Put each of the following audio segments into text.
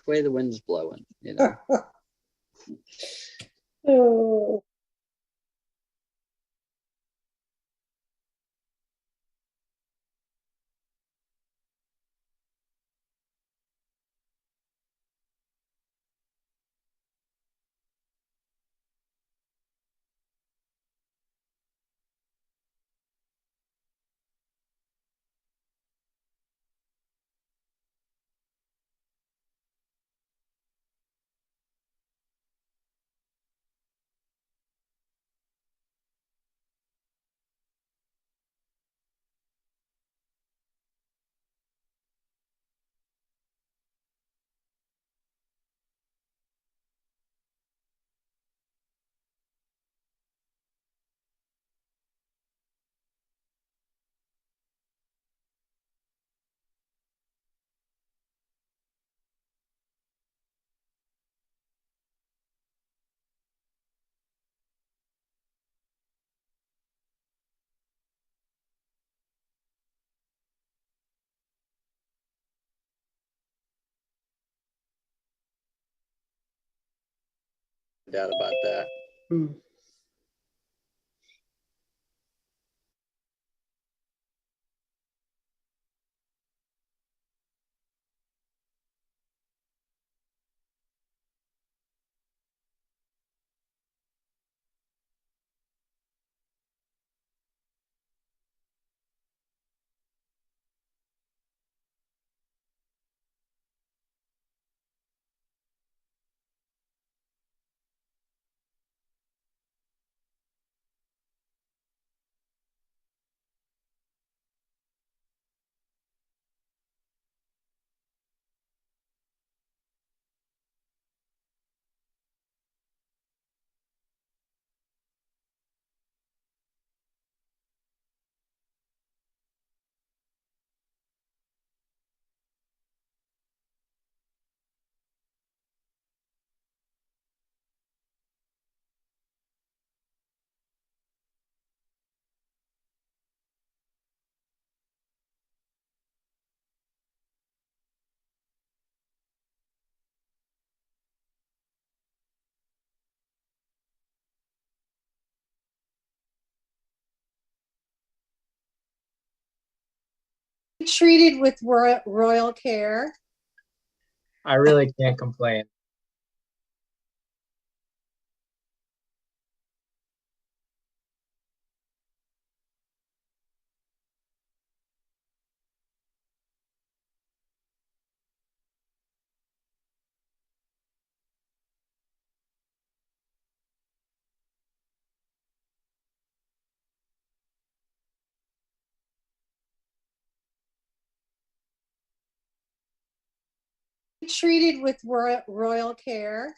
which way the wind's blowing, you know. Oh. No doubt about that. Hmm. Treated with royal care. I really can't complain. Treated with royal care.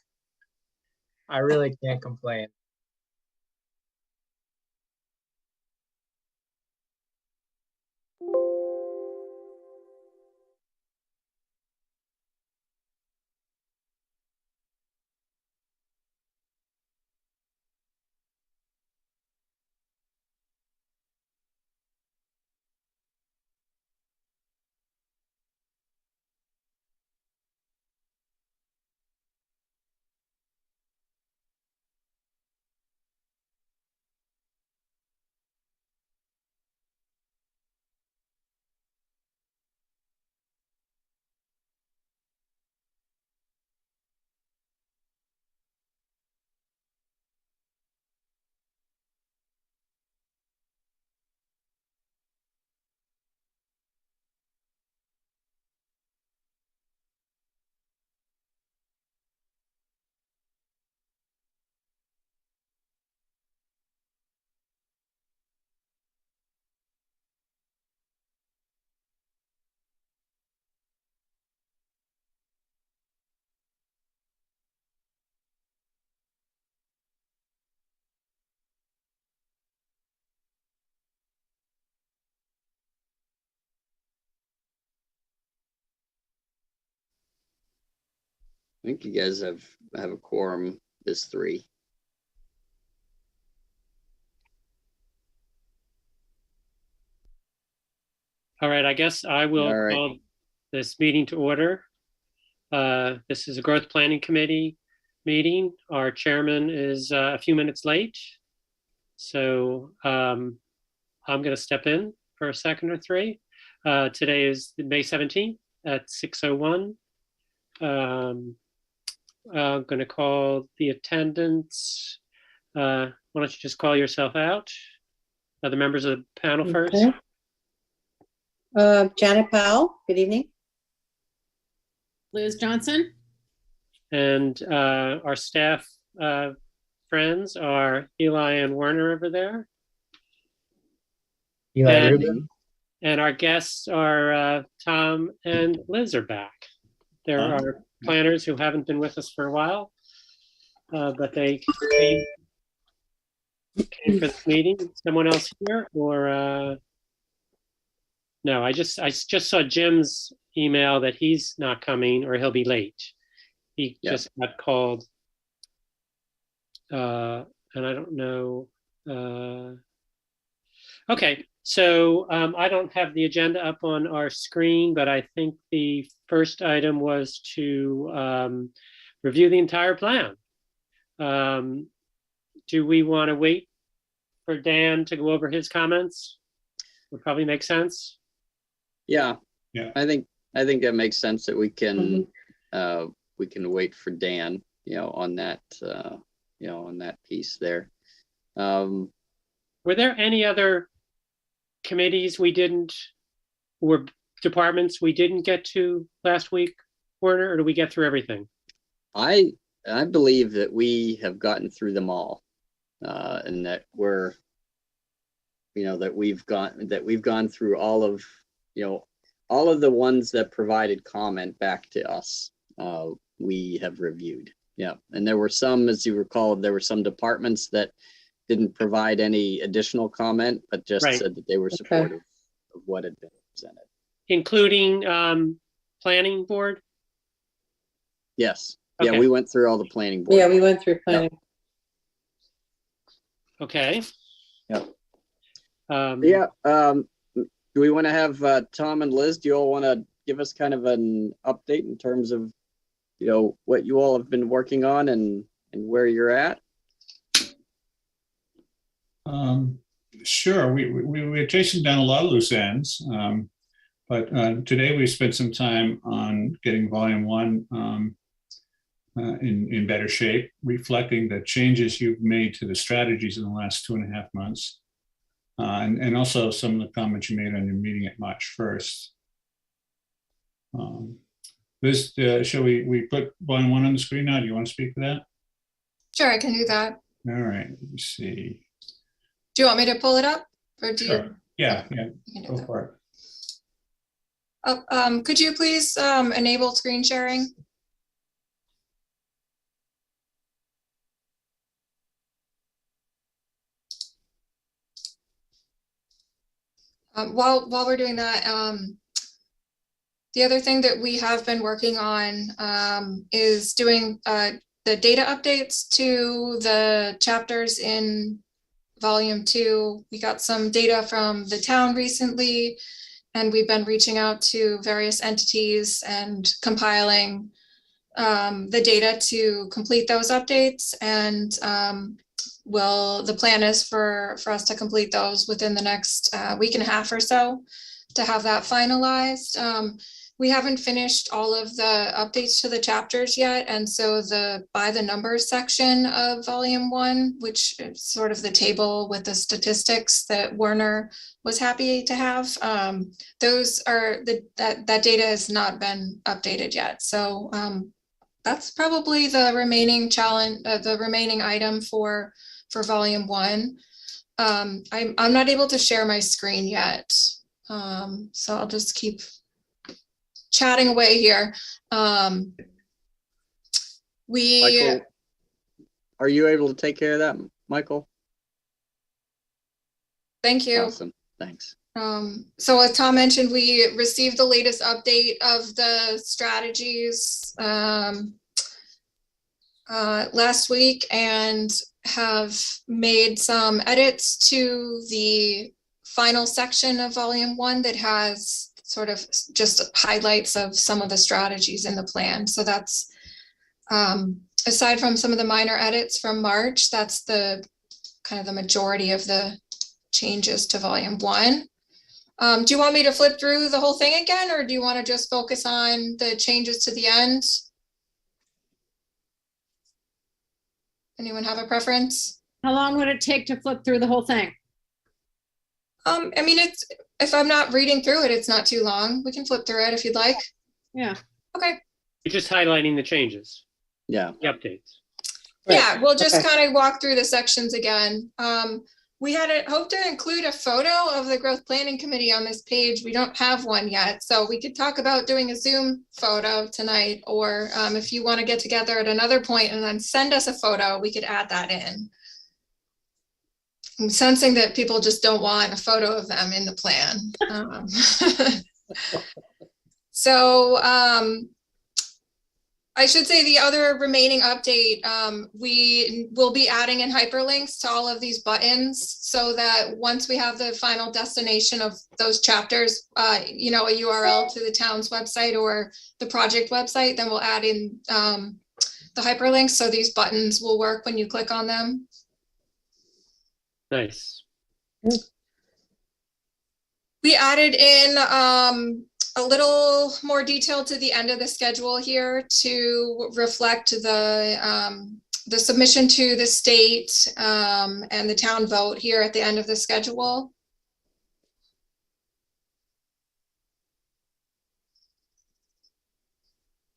I really can't complain. I think you guys have a quorum. There's 3. All right, I guess I will All right. call this meeting to order. This is a growth planning committee meeting. Our chairman is a few minutes late. So I'm going to step in for a second or three. Today is May 17th at 6:01. I'm going to call the attendance. Why don't you just call yourself out? The members of the panel first. Okay. Janet Powell, good evening. Liz Johnson. And our staff friends are Eli and Werner over there. Eli And- Rubin. And our guests are Tom and Liz are back. There are planners who haven't been with us for a while, but they came for this meeting. Someone else here, or no? I just saw Jim's email that he's not coming or he'll be late. He just got called, and I don't know. Okay. So I don't have the agenda up on our screen, but I think the first item was to review the entire plan. Do we want to wait for Dan to go over his comments? Would probably make sense. Yeah. Yeah. I think that makes sense that we can wait for Dan, on that, on that piece there. Were there any other committees we didn't, or departments we didn't get to last week, Werner, or did we get through everything? I believe that we have gotten through them all, and that we're, that we've gone through all of the ones that provided comment back to us. We have reviewed. Yeah, and there were some, as you recall, there were some departments that didn't provide any additional comment, but just said that they were supportive of what had been presented. Including planning board? Yes. Okay. Yeah, we went through all the planning board. Yeah, we went through planning. Okay. Yep. Um, Do we want to have Tom and Liz? Do you all want to give us kind of an update in terms of, what you all have been working on and where you're at? Sure. We're chasing down a lot of loose ends, but today we spent some time on getting volume 1 in better shape, reflecting the changes you've made to the strategies in the last 2.5 months, and also some of the comments you made on your meeting at March 1st. Liz, shall we put volume 1 on the screen now? Do you want to speak to that? Sure, I can do that. All right. Let me see. Do you want me to pull it up, or do Sure. you? Yeah. You can do Go that. for it. Oh, could you please enable screen sharing? While we're doing that, the other thing that we have been working on is doing the data updates to the chapters in volume 2. We got some data from the town recently, and we've been reaching out to various entities and compiling the data to complete those updates. And the plan is for us to complete those within the next week and a half or so to have that finalized. We haven't finished all of the updates to the chapters yet. And so the by the numbers section of volume 1, which is sort of the table with the statistics that Werner was happy to have, those are that data has not been updated yet. So that's probably the remaining challenge, the remaining item for volume 1. I'm not able to share my screen yet. So I'll just keep chatting away here. Michael, are you able to take care of that, Michael? Thank you. Awesome, thanks. So as Tom mentioned, we received the latest update of the strategies last week and have made some edits to the final section of volume 1 that has sort of just highlights of some of the strategies in the plan. So that's, aside from some of the minor edits from March, that's the kind of the majority of the changes to volume 1. Do you want me to flip through the whole thing again, or do you want to just focus on the changes to the end? Anyone have a preference? How long would it take to flip through the whole thing? I mean, if I'm not reading through it, it's not too long. We can flip through it if you'd like. Yeah. Okay. You're just highlighting the changes, Yeah. the updates. Yeah, we'll just Okay. kind of walk through the sections again. We had hoped to include a photo of the growth planning committee on this page. We don't have one yet, so we could talk about doing a Zoom photo tonight, or if you want to get together at another point and then send us a photo, we could add that in. I'm sensing that people just don't want a photo of them in the plan. So I should say the other remaining update, we will be adding in hyperlinks to all of these buttons so that once we have the final destination of those chapters, you know, a URL to the town's website or the project website, then we'll add in the hyperlinks. So these buttons will work when you click on them. Nice. We added in a little more detail to the end of the schedule here to reflect the submission to the state and the town vote here at the end of the schedule.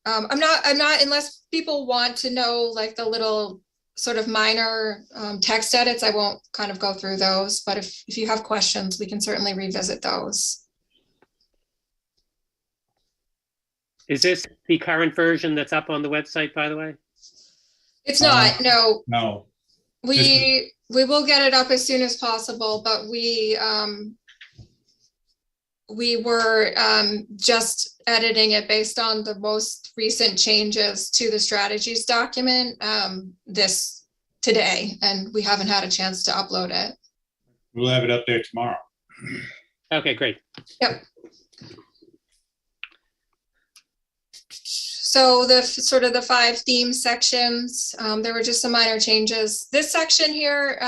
I'm not, unless people want to know like the little sort of minor text edits, I won't kind of go through those, but if you have questions, we can certainly revisit those. Is this the current version that's up on the website, by the way? It's not, no. No, We will get it up as soon as possible, but we were just editing it based on the most recent changes to the strategies document this today, and we haven't had a chance to upload it. we'll have it up there tomorrow. Okay, great. Yep. So the sort of the 5 theme sections, there were just some minor changes. This section here,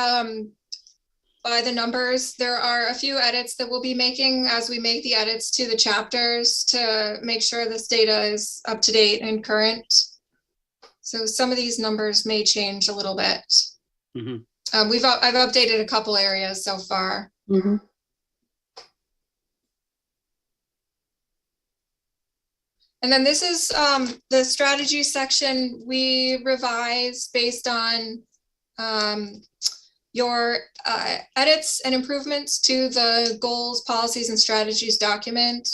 by the numbers, there are a few edits that we'll be making as we make the edits to the chapters to make sure this data is up to date and current. So some of these numbers may change a little bit. Mhm. I've updated a couple areas so far. Mhm. And then this is the strategy section we revised based on your edits and improvements to the goals, policies, and strategies document.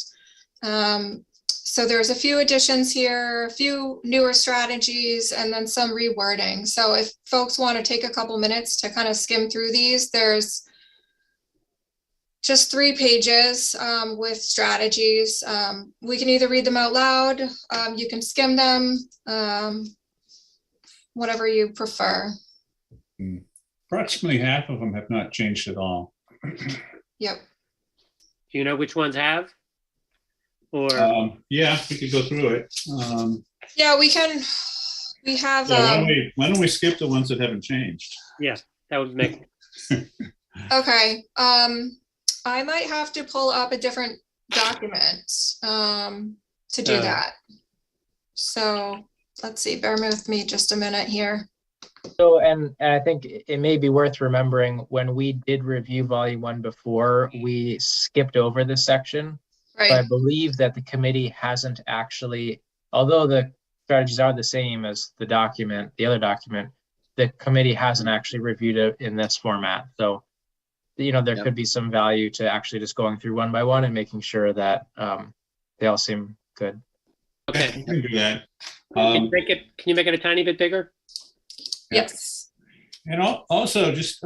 So there's a few additions here, a few newer strategies, and then some rewording. So if folks want to take a couple minutes to kind of skim through these, there's just 3 pages with strategies. We can either read them out loud, you can skim them, whatever you prefer. Approximately half of them have not changed at all. Yep. Do you know which ones have? Or, Yeah, we could go through it. Yeah, we can. We have. So why don't we skip the ones that haven't changed? yeah, that would make, Okay. I might have to pull up a different document to do that. So let's see. Bear with me just a minute here. So, and I think it may be worth remembering when we did review volume 1 before, we skipped over this section. But I Right. believe that the committee hasn't actually, although the strategies are the same as the document, the other document, the committee hasn't actually reviewed it in this format. So, you know, there Yep. could be some value to actually just going through one by one and making sure that they all seem good. okay. We can do that. Can you make it a tiny bit bigger? Yes. And also just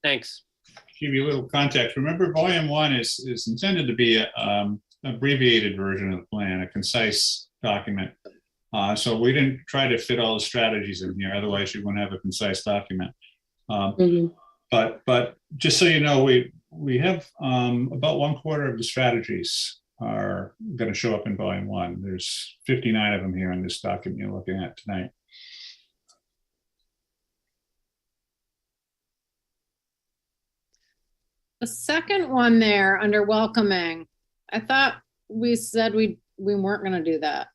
Thanks. give you a little context. Remember, volume 1 is intended to be an abbreviated version of the plan, a concise document. So we didn't try to fit all the strategies in here. Otherwise, you wouldn't have a concise document. Mhm. But just so you know, we have about 1/4 of the strategies are going to show up in volume 1. There's 59 of them here in this document you're looking at tonight. The second one there under welcoming, I thought we said we weren't gonna do that.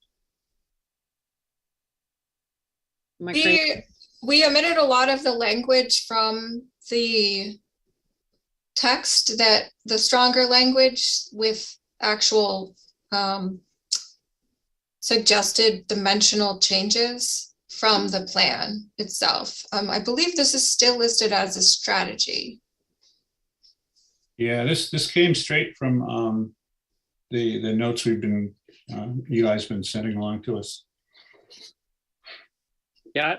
Am I crazy? We omitted a lot of the language from the text, that the stronger language with actual suggested dimensional changes from the plan itself. I believe this is still listed as a strategy. Yeah, this came straight from the notes we've been, Eli's been sending along to us. Yeah,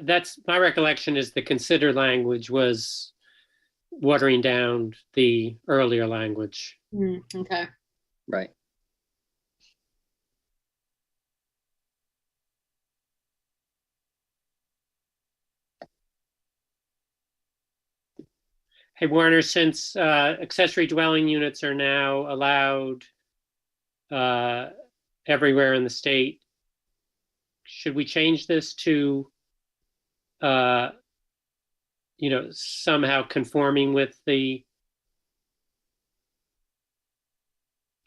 that's my recollection, is the consider language was watering down the earlier language. Okay. Right. Hey, Warner, since accessory dwelling units are now allowed everywhere in the state, should we change this to, somehow conforming with the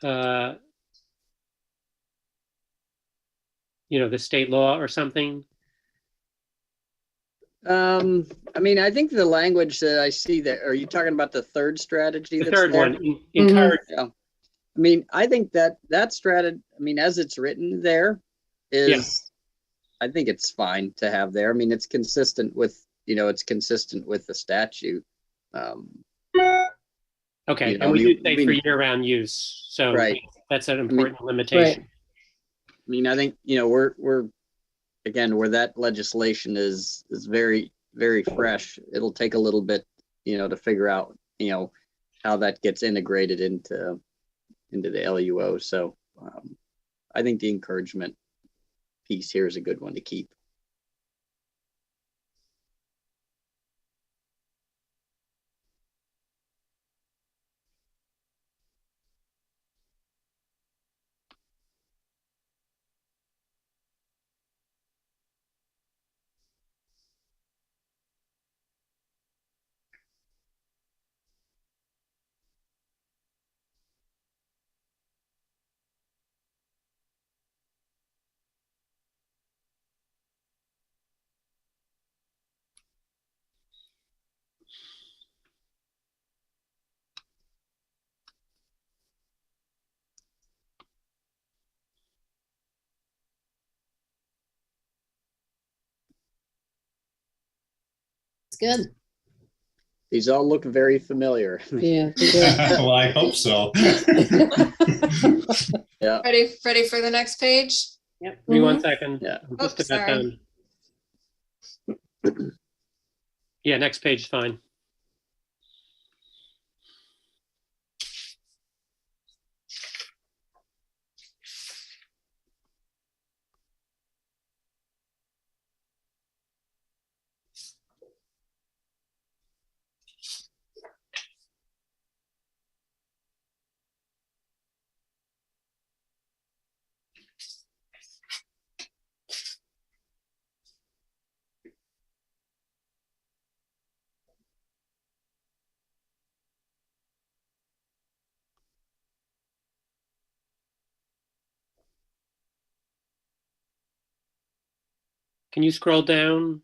the state law or something? I mean, I think the language that I see there, are you talking about the third strategy? The that's third there? one, encourage. Yeah. I mean, I think that strategy, I mean, as it's written there is, I think it's fine to have there. I mean, it's consistent with, it's consistent with the statute. Okay, You know, and we you- do say I mean- for year-round use, so Right. that's an important Right. limitation. I mean, I think, we're again, where that legislation is very, very fresh. It'll take a little bit, to figure out, how that gets integrated into the LUO. So I think the encouragement piece here is a good one to keep. It's good. These all look very familiar. Yeah. Well, I hope so. Yeah. Ready for the next page? Yep. Give me 1 second. Yeah. I'm just Oops, about sorry. done. Yeah, next page is fine. Can you scroll down?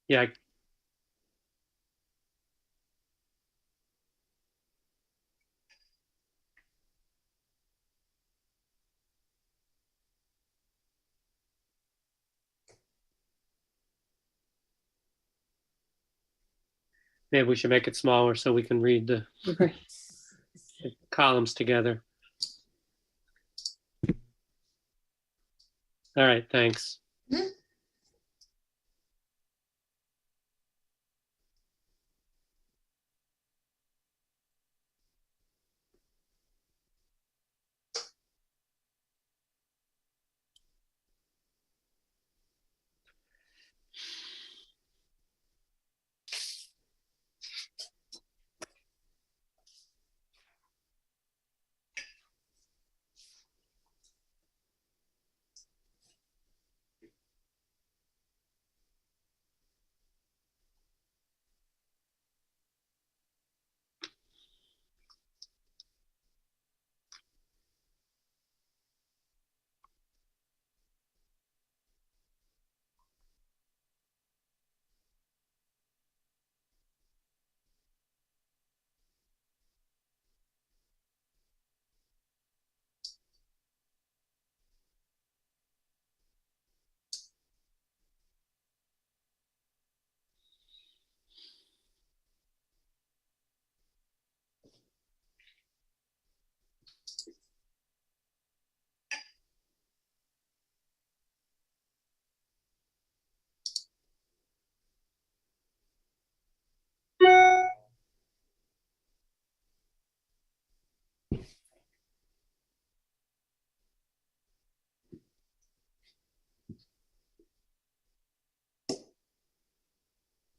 Yeah, maybe we should make it smaller so we can read the Right. columns together. All right, thanks. Mhm.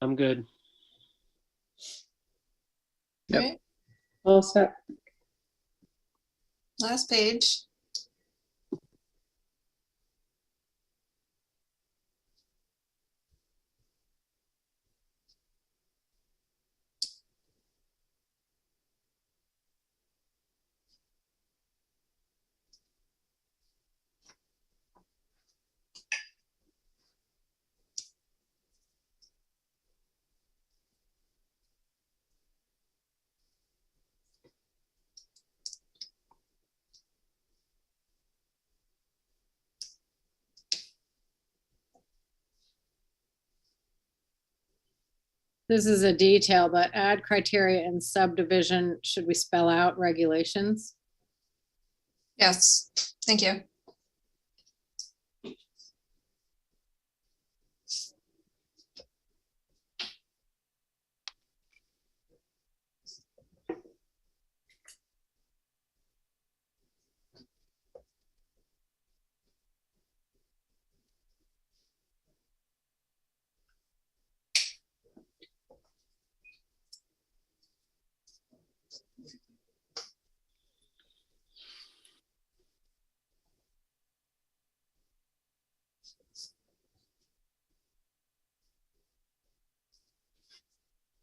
I'm good. Yep. Right, All set. last page. This is a detail, but add criteria in subdivision. Should we spell out regulations? Yes, thank you.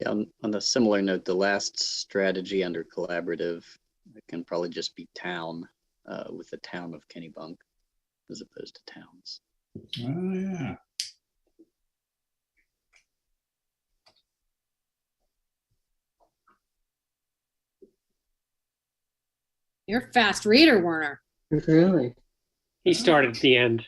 Yeah, on a similar note, the last strategy under collaborative, it can probably just be town, with the town of Kennebunk as opposed to towns. Oh, yeah. You're a fast reader, Werner. Really? He started at the end.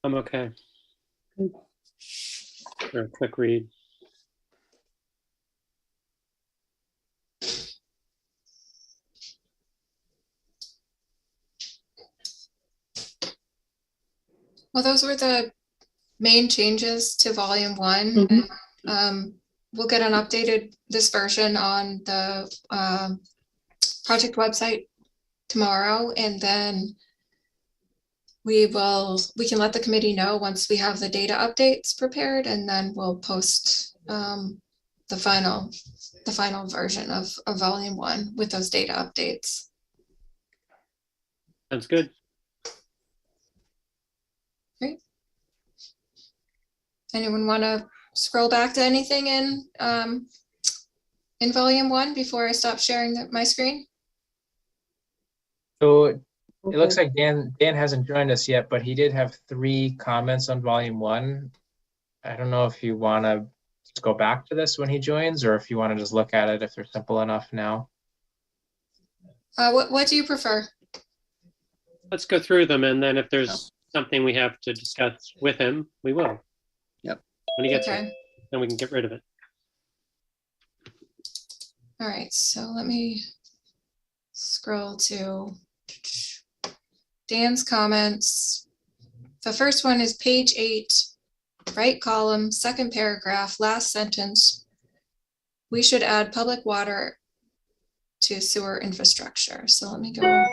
I'm okay. For a quick read. Well, those were the main changes to volume one. Mhm. We'll get an updated this version on the project website tomorrow, and then we can let the committee know once we have the data updates prepared, and then we'll post the final version of volume one with those data updates. Sounds good. Anyone want to scroll back to anything in volume one before I stop sharing my screen? So it looks Okay. like Dan hasn't joined us yet, but he did have 3 comments on volume 1. I don't know if you want to just go back to this when he joins, or if you want to just look at it if they're simple enough now. What do you prefer? Let's go through them, and then if there's something we have to discuss with him, we will. Yep. When he gets Okay. here, then we can get rid of it. All right, so let me scroll to Dan's comments. The first one is page 8, right column, second paragraph, last sentence. We should add public water to sewer infrastructure. So let me go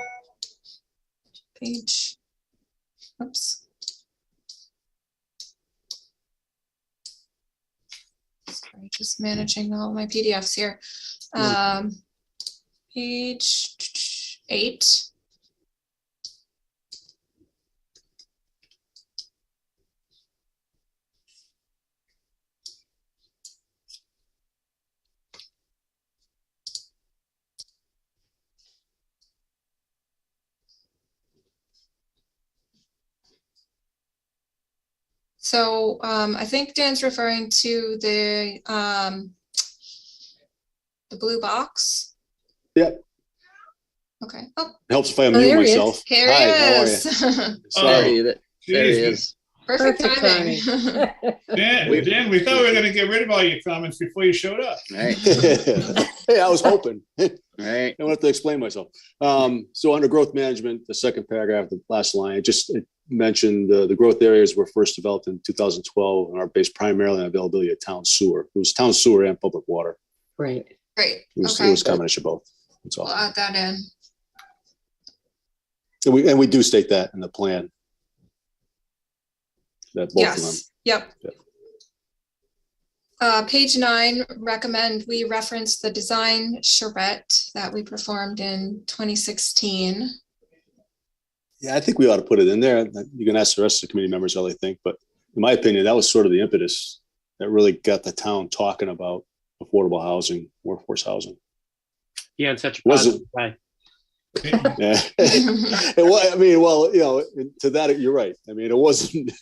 page, oops. Sorry, just managing all my PDFs here. Page 8. So I think Dan's referring to the blue box. Yep. Okay. Oh, Helps if I Oh, unmute there he is. myself. here Hi, he how are you? is. There Sorry. there he Jeez, is. Perfect Perfect timing. Dan, we thought we were going to get rid of all your comments before you showed up. Right, Hey, I was hoping. I right. don't have to explain myself. So under growth management, the second paragraph, the last line, it mentioned the growth areas were first developed in 2012 and are based primarily on availability of town sewer. It was town sewer and public water. Right. Great. It was Okay. a combination of both. That's all. We'll add that in. And we do state that in the plan. That both of them. Yep. Yep. Page 9, recommend we reference the design charrette that we performed in 2016. Yeah, I think we ought to put it in there. You can ask the rest of the committee members how they think, but in my opinion, that was sort of the impetus that really got the town talking about affordable housing, workforce housing. Yeah, in such a Wasn't- positive way. Yeah. I mean, well, to that, you're right. I mean, it wasn't,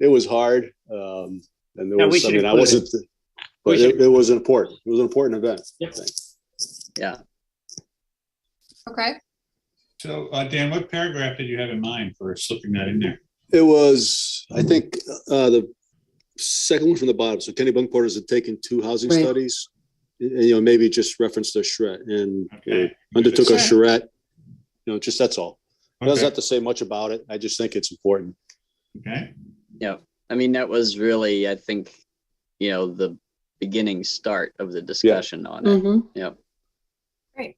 it was hard. And there Yeah, we was, should I include wasn't, but it was important. It was an important event. Yep. I think. Yeah. Okay. So, Dan, what paragraph did you have in mind for slipping that in there? It was, I think, the second one from the bottom. So Kennebunkport has taken 2 housing Right. studies, and maybe just referenced a charrette and Okay. undertook a Sure. charrette. Just that's all. It doesn't Okay. have to say much about it. I just think it's important. Okay. Yeah. I mean, that was really, I think, the beginning start of the discussion on it. Mhm. Yep. Great.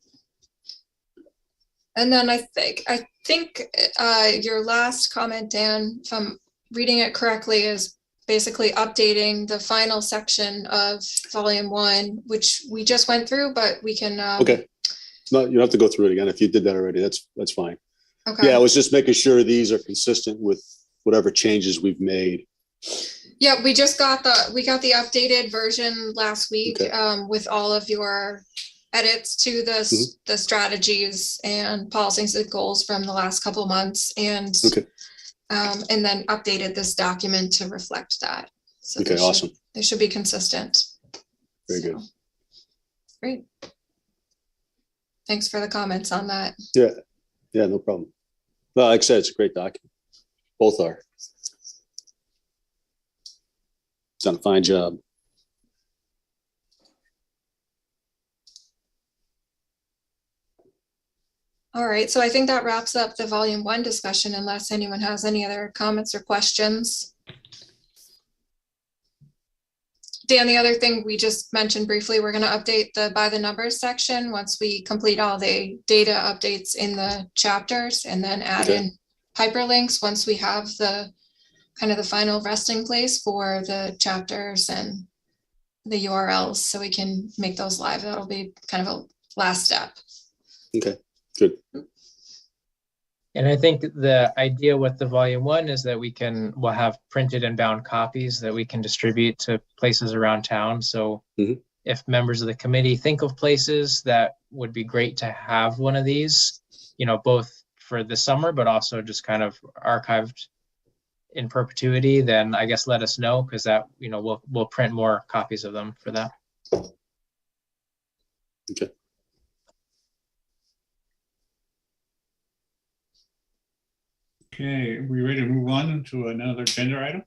And then I think your last comment, Dan, if I'm reading it correctly, is basically updating the final section of volume 1, which we just went through, but we can. Okay. No, you don't have to go through it again. If you did that already, that's fine. Okay. Yeah, I was just making sure these are consistent with whatever changes we've made. Yeah, we got the updated version last week, Okay. with all of your edits to the strategies and policies and goals from the last couple of months, and Okay. and then updated this document to reflect that. So Okay, awesome. They should be consistent. Very good. So, great. Thanks for the comments on that. Yeah, no problem. Well, like I said, it's a great document. Both are. Done a fine job. All right, so I think that wraps up the volume 1 discussion, unless anyone has any other comments or questions. Dan, the other thing we just mentioned briefly, we're going to update the by the numbers section once we complete all the data updates in the chapters, and then add Okay. in hyperlinks once we have the kind of the final resting place for the chapters and the URLs, so we can make those live. That'll be kind of a last step. Okay, good. And I think the idea with the volume 1 is that we'll have printed and bound copies that we can distribute to places around town. So Mhm. if members of the committee think of places that would be great to have one of these, both for the summer, but also just kind of archived in perpetuity, then I guess let us know, because that, we'll print more copies of them for that. Okay. Okay, we ready to move on to another agenda item?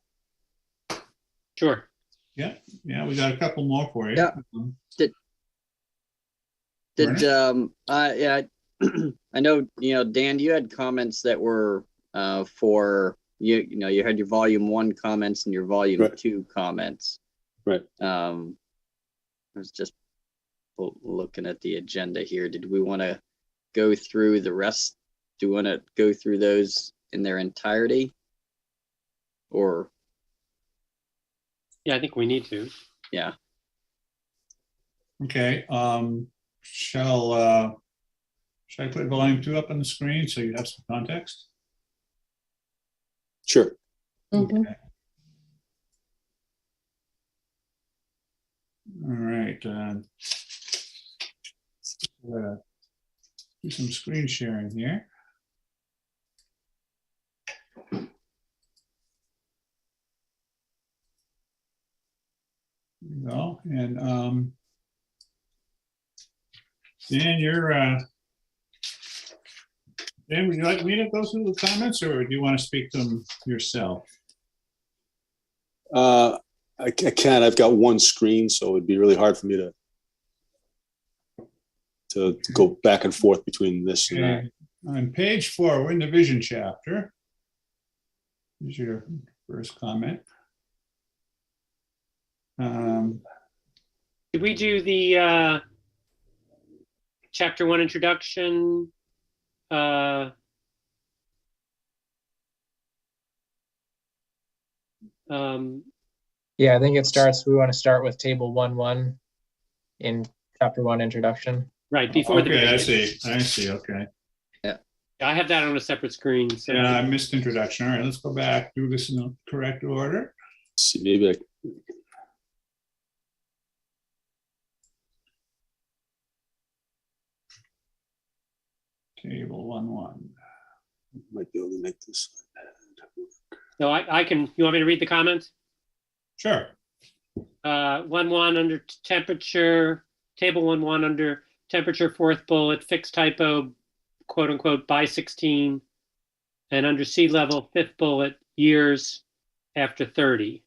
Sure. Yeah, we got a couple more for you. Yeah. Did yeah, I know, Dan, you had comments that were for you had your volume 1 comments and your volume Right. 2 comments. Right. I was just looking at the agenda here. Did we want to go through the rest? Do we want to go through those in their entirety? Or Yeah, I think we need to. yeah. Okay, shall I put volume 2 up on the screen so you have some context? Sure. Mhm. Okay. All right. Do some screen sharing here. we go. And Dan, Dan, would you like me to go through the comments, or do you want to speak to them yourself? I can't. I've got one screen, so it'd be really hard for me to go back and forth between this and that. Okay. On page 4, we're in the vision chapter. Here's your first comment. Did we do the chapter 1 introduction? Yeah, I think we want to start with table 1.1 in chapter 1 introduction. Right, before the. Okay, I see, okay. I have that on a separate screen. So. Yeah, I missed introduction. All right, let's go back, do this in the correct order. Let's see, maybe I Table 1.1. might be able to make this. No, I can, you want me to read the comment? Sure. 1.1 under temperature, table 1.1 under temperature, 4th bullet, fixed typo, quote unquote, by 16, and under sea level, 5th bullet, years after 30.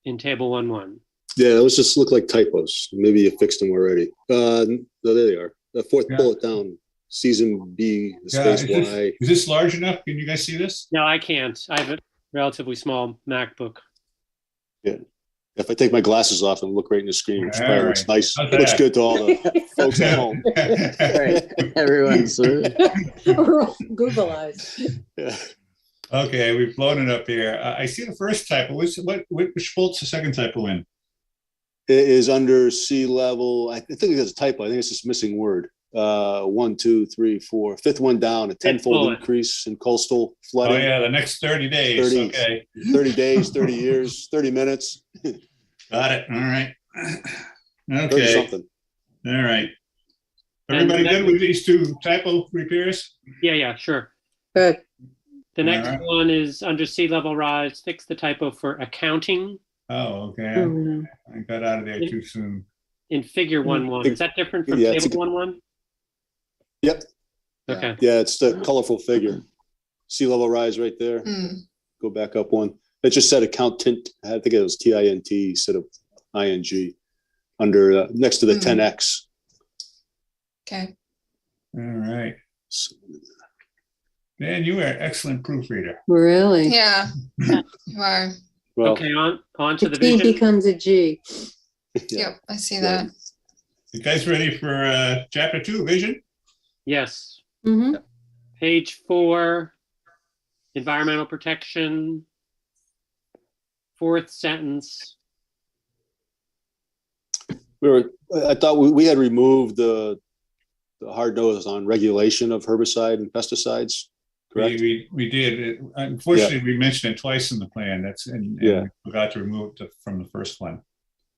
In table 1.1. Yeah, those just look like typos. Maybe you fixed them already. No, there they are. The 4th bullet down, season B, space Y. Is this large enough? Can you guys see this? No, I can't. I have a relatively small MacBook. Yeah. If I take my glasses off and look right in the screen, which probably looks nice. How's Looks that? good to all the folks at home. Right. Everyone's Google eyes. Yeah. Okay, we've blown it up here. I see the first typo. Which bullet's the second typo in? It is under sea level. I think it's a typo. I think it's just missing word. 1, 2, 3, 4. 5th one down, a 10-fold increase in coastal flooding. Oh yeah, the next 30 days. 30, Okay. 30 days, 30 years, 30 minutes. Got it. All right. 30 Okay. something. All right. Everybody good with these 2 typo repairs? Yeah, sure. Good. The next right. one is under sea level rise, fix the typo for accounting Oh, okay. Mhm. I got out of there too soon. in figure 1.1. Is that different from Yeah, it's table 1.1? Yep. Okay. Yeah, it's the colorful figure. Sea level rise right there. Go back up one. It just said accountant. I think it was TINT instead of ING under next to the 10X. Okay. All right. Dan, you are an excellent proofreader. Really? Yeah, you are. Well, Okay, on to the T vision. becomes a G. yeah. Yep, I see that. You guys ready for chapter 2, vision? Yes. Mm-hmm. Page 4, environmental protection, 4th sentence. I thought we had removed the hard nose on regulation of herbicide and pesticides. Correct. We did. Unfortunately, we mentioned it twice in the plan. And we forgot to remove it from the first one.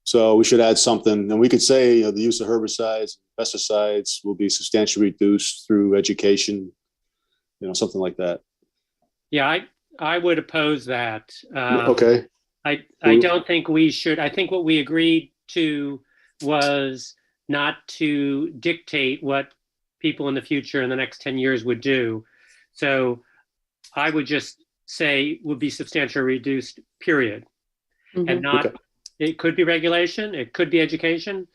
So we should add something, and we could say the use of herbicides, pesticides will be substantially reduced through education, something like that. Yeah, I would oppose that. Okay. I don't think we should. I think what we agreed to was not to dictate what people in the future in the next 10 years would do. So I would just say would be substantially reduced, period. Mm-hmm. And not, it could be regulation, it could be education.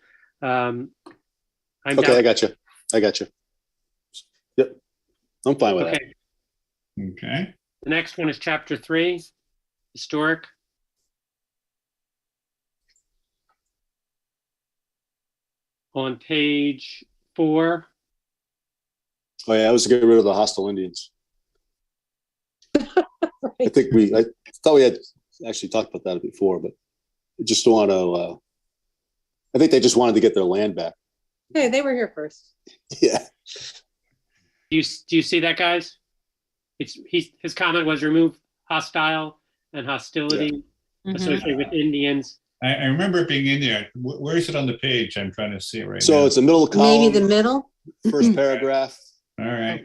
I got you. Yep. I'm fine with that. Okay. The next one is chapter 3, historic. On page 4. Oh yeah, I was to get rid of the hostile Indians. I thought we had actually talked about that before, but I just don't want to. I think they just wanted to get their land back. Hey, they were here first. Yeah. Do you see that, guys? His comment was remove hostile and hostility associated with Indians. I remember it being in there. Where is it on the page? I'm trying to see it right now. So it's the middle column. Maybe the middle. First paragraph. All right.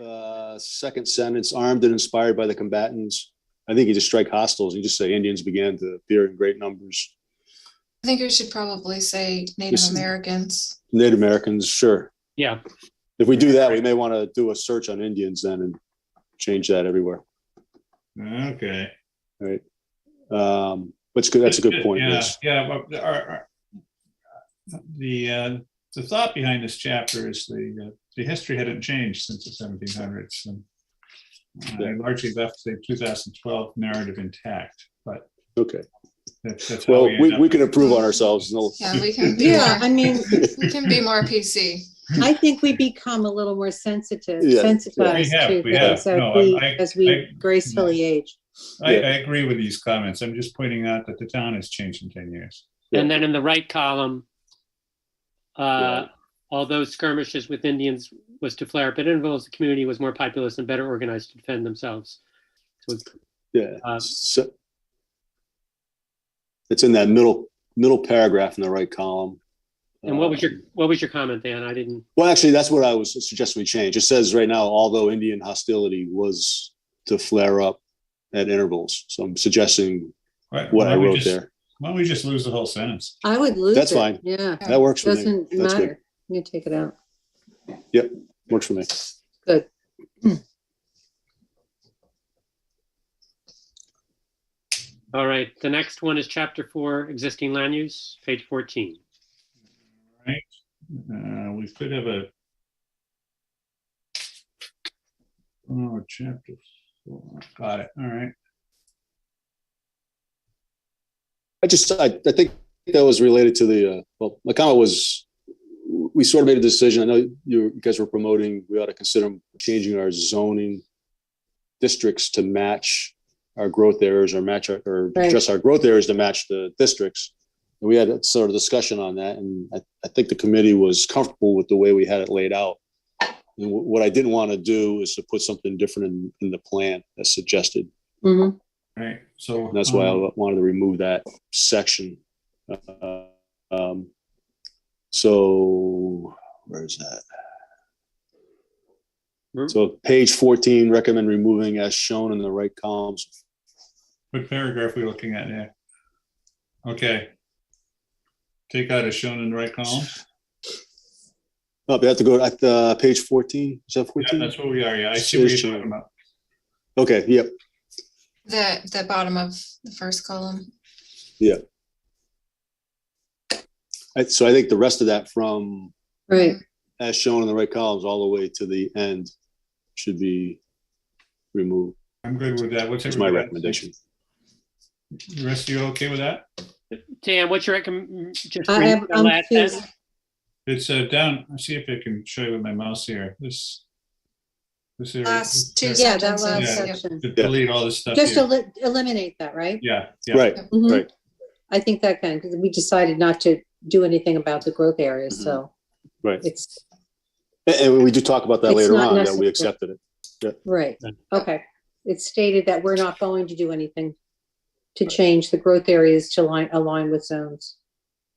Second sentence, armed and inspired by the combatants. I think you just strike hostiles. You just say Indians began to appear in great numbers. I think we should probably say Native Yes. Americans. Native Americans, sure. Yeah. If we do that, we may want to do a search on Indians then and change that everywhere. Okay. Right. That's good. That's a good point. Yeah, Yes. yeah. Well, the thought behind this chapter is the history hadn't changed since the 1700s, and they largely left the 2012 narrative intact. But Okay. that's how Well, we end we up. can improve on ourselves. No. Yeah, we can be Yeah, I more, mean, we can be more PC. I think we become a little more sensitive, Yeah. sensitized to We have. things No, as we I- gracefully age. I agree with these comments. I'm just pointing out that the town has changed in 10 years. Yeah. And then in the right column, Yeah. although skirmishes with Indians was to flare up at intervals, the community was more populous and better organized to defend themselves. So Yeah. Uh, So, it's in that middle paragraph in the right column. and what was your comment, Dan? I didn't. Well, actually, that's what I was suggesting we change. It says right now, although Indian hostility was to flare up at intervals. So I'm suggesting Right. what Why I don't we wrote just- there. Why don't we just lose the whole sentence? I would lose it. That's fine. Yeah, That works for me. doesn't That's good. matter. You take it out. Works for me. Good. All right. The next one is chapter 4, existing land use, page 14. Right. We could have chapter 4. Got it. All right. I think that was related to the, well, my comment was, we sort of made a decision. I know you guys were promoting, we ought to consider changing our zoning districts to match our growth areas or Right. just our growth areas to match the districts. And we had a sort of discussion on that. And I think the committee was comfortable with the way we had it laid out. And what I didn't want to do is to put something different in the plan as suggested. Mhm. Right. So And that's why I wanted to remove that section. So where's that? So page 14, recommend removing as shown in the right columns. what paragraph are we looking at here? Okay. Take out as shown in the right column. Oh, we have to go at page 14. Is that Yeah, 14? that's where we are. Yeah, I see what you're talking about. Okay, yep. The bottom of the first column. So I think the rest of that from Right. as shown in the right columns all the way to the end should be removed. I'm good with that. What's That's my everybody- recommendation. The rest of you okay with that? Dan, what's your recommend? Just I read am- the I'm last confused. sentence. It's down. I'll see if I can show you with my mouse here. This area. Last two Yeah, that sentences. last Yeah. section. To delete all this stuff Just here. eliminate that, right? Yeah, yeah. Right, Mhm. right. I think that can, because we decided not to do anything about the growth areas, so right. it's, And we do talk about that It's later not on, that necessary. we accepted it. right, okay. It's stated that we're not going to do anything to change the growth areas to align with zones.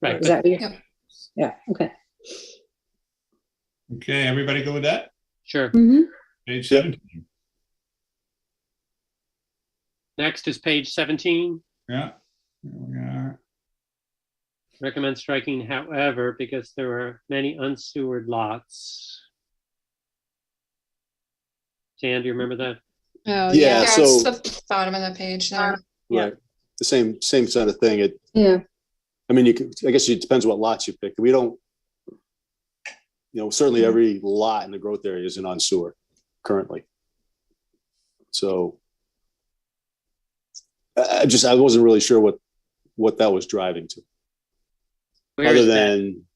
Right. Is that what you're? Yep. Yeah, okay. Okay, everybody go with that? Sure. Mhm. Page Yep. 17. Next is page 17. Yeah. There we are. Recommend striking, however, because there are many unsewered lots. Dan, do you remember that? Oh, Yeah. Yeah, so- it's the bottom of the page there. Yeah. Right. The same sort of thing. Yeah, I mean, I guess it depends what lots you pick. We don't, certainly every lot in the growth area isn't on sewer currently. So I wasn't really sure what that was driving to, Where other is that? than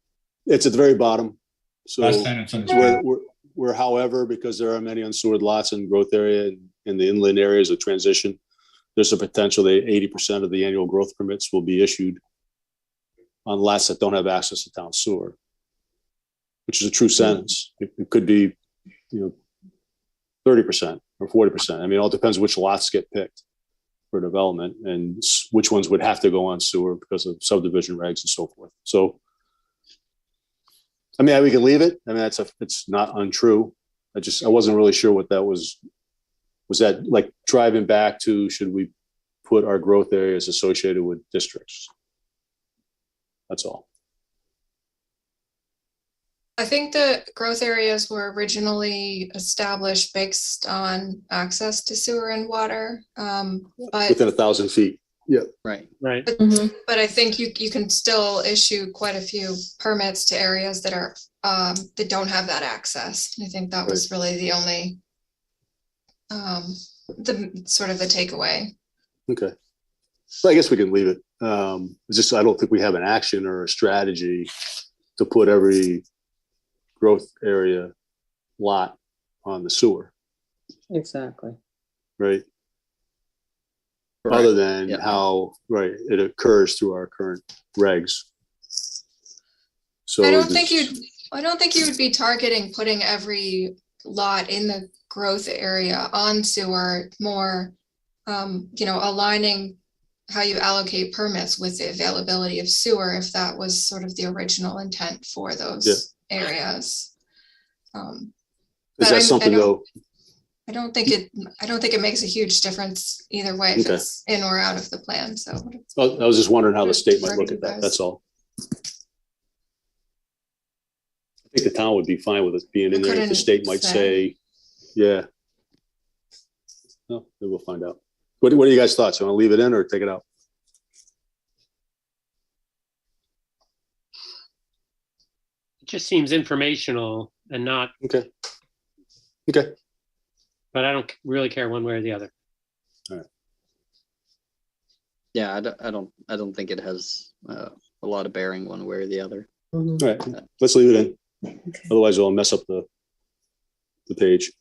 it's at the very bottom. So Last sentence on this. where however, because there are many unsewered lots in growth area and in the inland areas of transition, there's a potential that 80% of the annual growth permits will be issued on lots that don't have access to town sewer, which is a true sentence. It could be, 30% or 40%. I mean, it all depends which lots get picked for development and which ones would have to go on sewer because of subdivision regs and so forth. So, I mean, we can leave it. I mean, it's not untrue. I wasn't really sure what that was Was that like driving back to, should we put our growth areas associated with districts? That's all. I think the growth areas were originally established based on access to sewer and water. But Within 1,000 feet. Yeah. Right. Right. but I think you can still issue quite a few permits to areas that are that don't have that access. I think that was really the only the sort of the takeaway. Okay. So I guess we can leave it. It's just, I don't think we have an action or a strategy to put every growth area lot on the sewer, Exactly. right? Correct. Other than Yeah. how, right, it occurs through our current regs. So I don't think you would be targeting putting every lot in the growth area on sewer, more aligning how you allocate permits with the availability of sewer, if that was sort of the original intent for those areas. Is but that something though? I don't think it makes a huge difference either way if Okay. it's in or out of the plan. So I was just wondering how the state might Sorry, look you at that. guys. That's all. I think the town would be fine with it being in there. If the couldn't state might say. say, yeah. No, maybe we'll find out. What are you guys' thoughts? You want to leave it in or take it out? It just seems informational and not, Okay. Okay. but I don't really care one way or the other. Yeah, I don't think it has a lot of bearing one way or the other. Mhm. All right. Let's leave it in. Otherwise it'll mess up the page.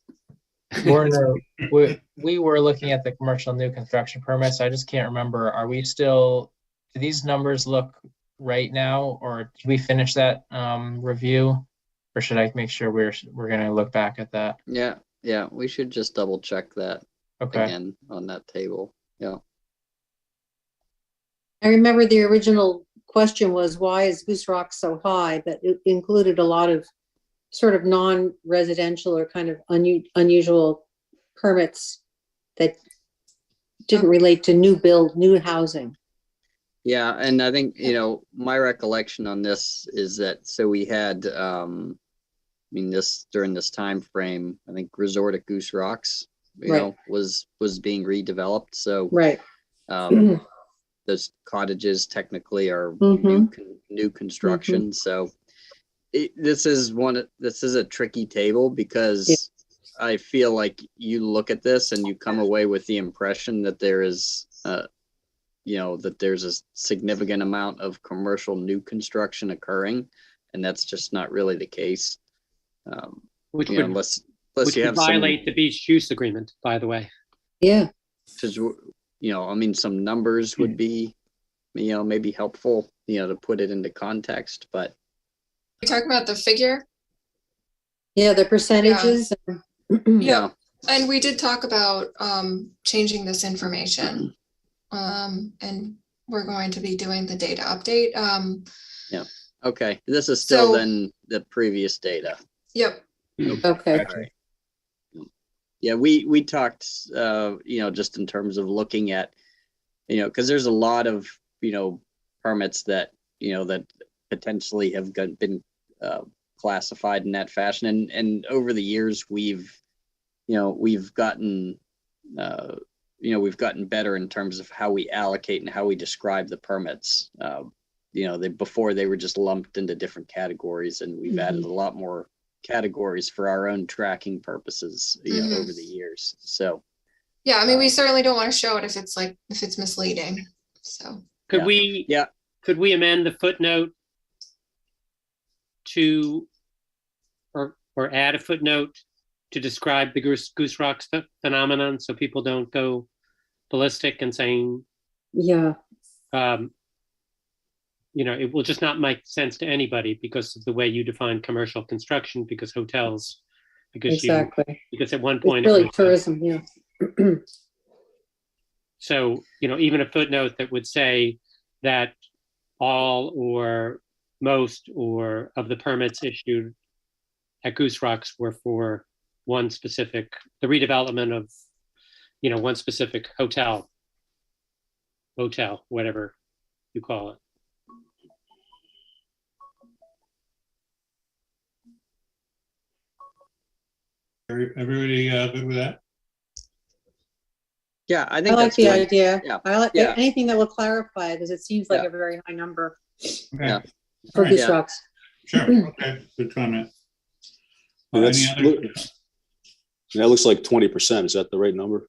We were looking at the commercial new construction permits. I just can't remember. Are we still, do these numbers look right now, or did we finish that review? Or should I make sure we're gonna look back at that? Yeah, we should just double check that Okay. again on that table. Yeah. I remember the original question was, why is Goose Rock so high? But it included a lot of sort of non-residential or kind of unusual permits that didn't relate to new housing. Yeah, and I think, my recollection on this is that, so we had, during this time frame, I think Resort at Goose Rocks, Right. was being redeveloped. So Right. those cottages technically are Mhm. new construction. So this is a tricky table because I feel like you look at this and you come away with the impression that there is, that there's a significant amount of commercial new construction occurring, and that's just not really the case. Which You know, would, unless which you would have some, violate the beach use agreement, by the way. Yeah. some numbers would be, maybe helpful, to put it into context, but you talking about the figure? Yeah, the percentages. yeah. And we did talk about changing this information. And we're going to be doing the data update. Okay, this is still So- then the previous data. Yep. Okay. All right. Yeah, we talked, just in terms of looking at, because there's a lot of, permits that, that potentially have been classified in that fashion. And over the years, we've gotten, we've gotten better in terms of how we allocate and how we describe the permits. Before they were just lumped into different categories, and we've added a lot more categories for our own tracking purposes, over the years. So Yeah, I mean, we certainly don't want to show it if it's misleading. So Could Yeah. we, Yeah. could we amend the footnote to, or add a footnote to describe the Goose Rocks phenomenon, so people don't go ballistic and saying, Yeah. it will just not make sense to anybody because of the way you define commercial construction, because hotels, because Exactly. because at one It's point. really tourism. Yeah. So, even a footnote that would say that all or most or of the permits issued at Goose Rocks were for one specific, the redevelopment of one specific hotel, motel, whatever you call it. Everybody good with that? Yeah, I I think like that's the good. idea. Yeah. I like Yeah. anything that will clarify, because it seems like Yeah. a very high number Okay. Yeah. for All right. Goose Yeah. Rocks. Sure, okay, good comment. And Any that's, other? that looks like 20%. Is that the right number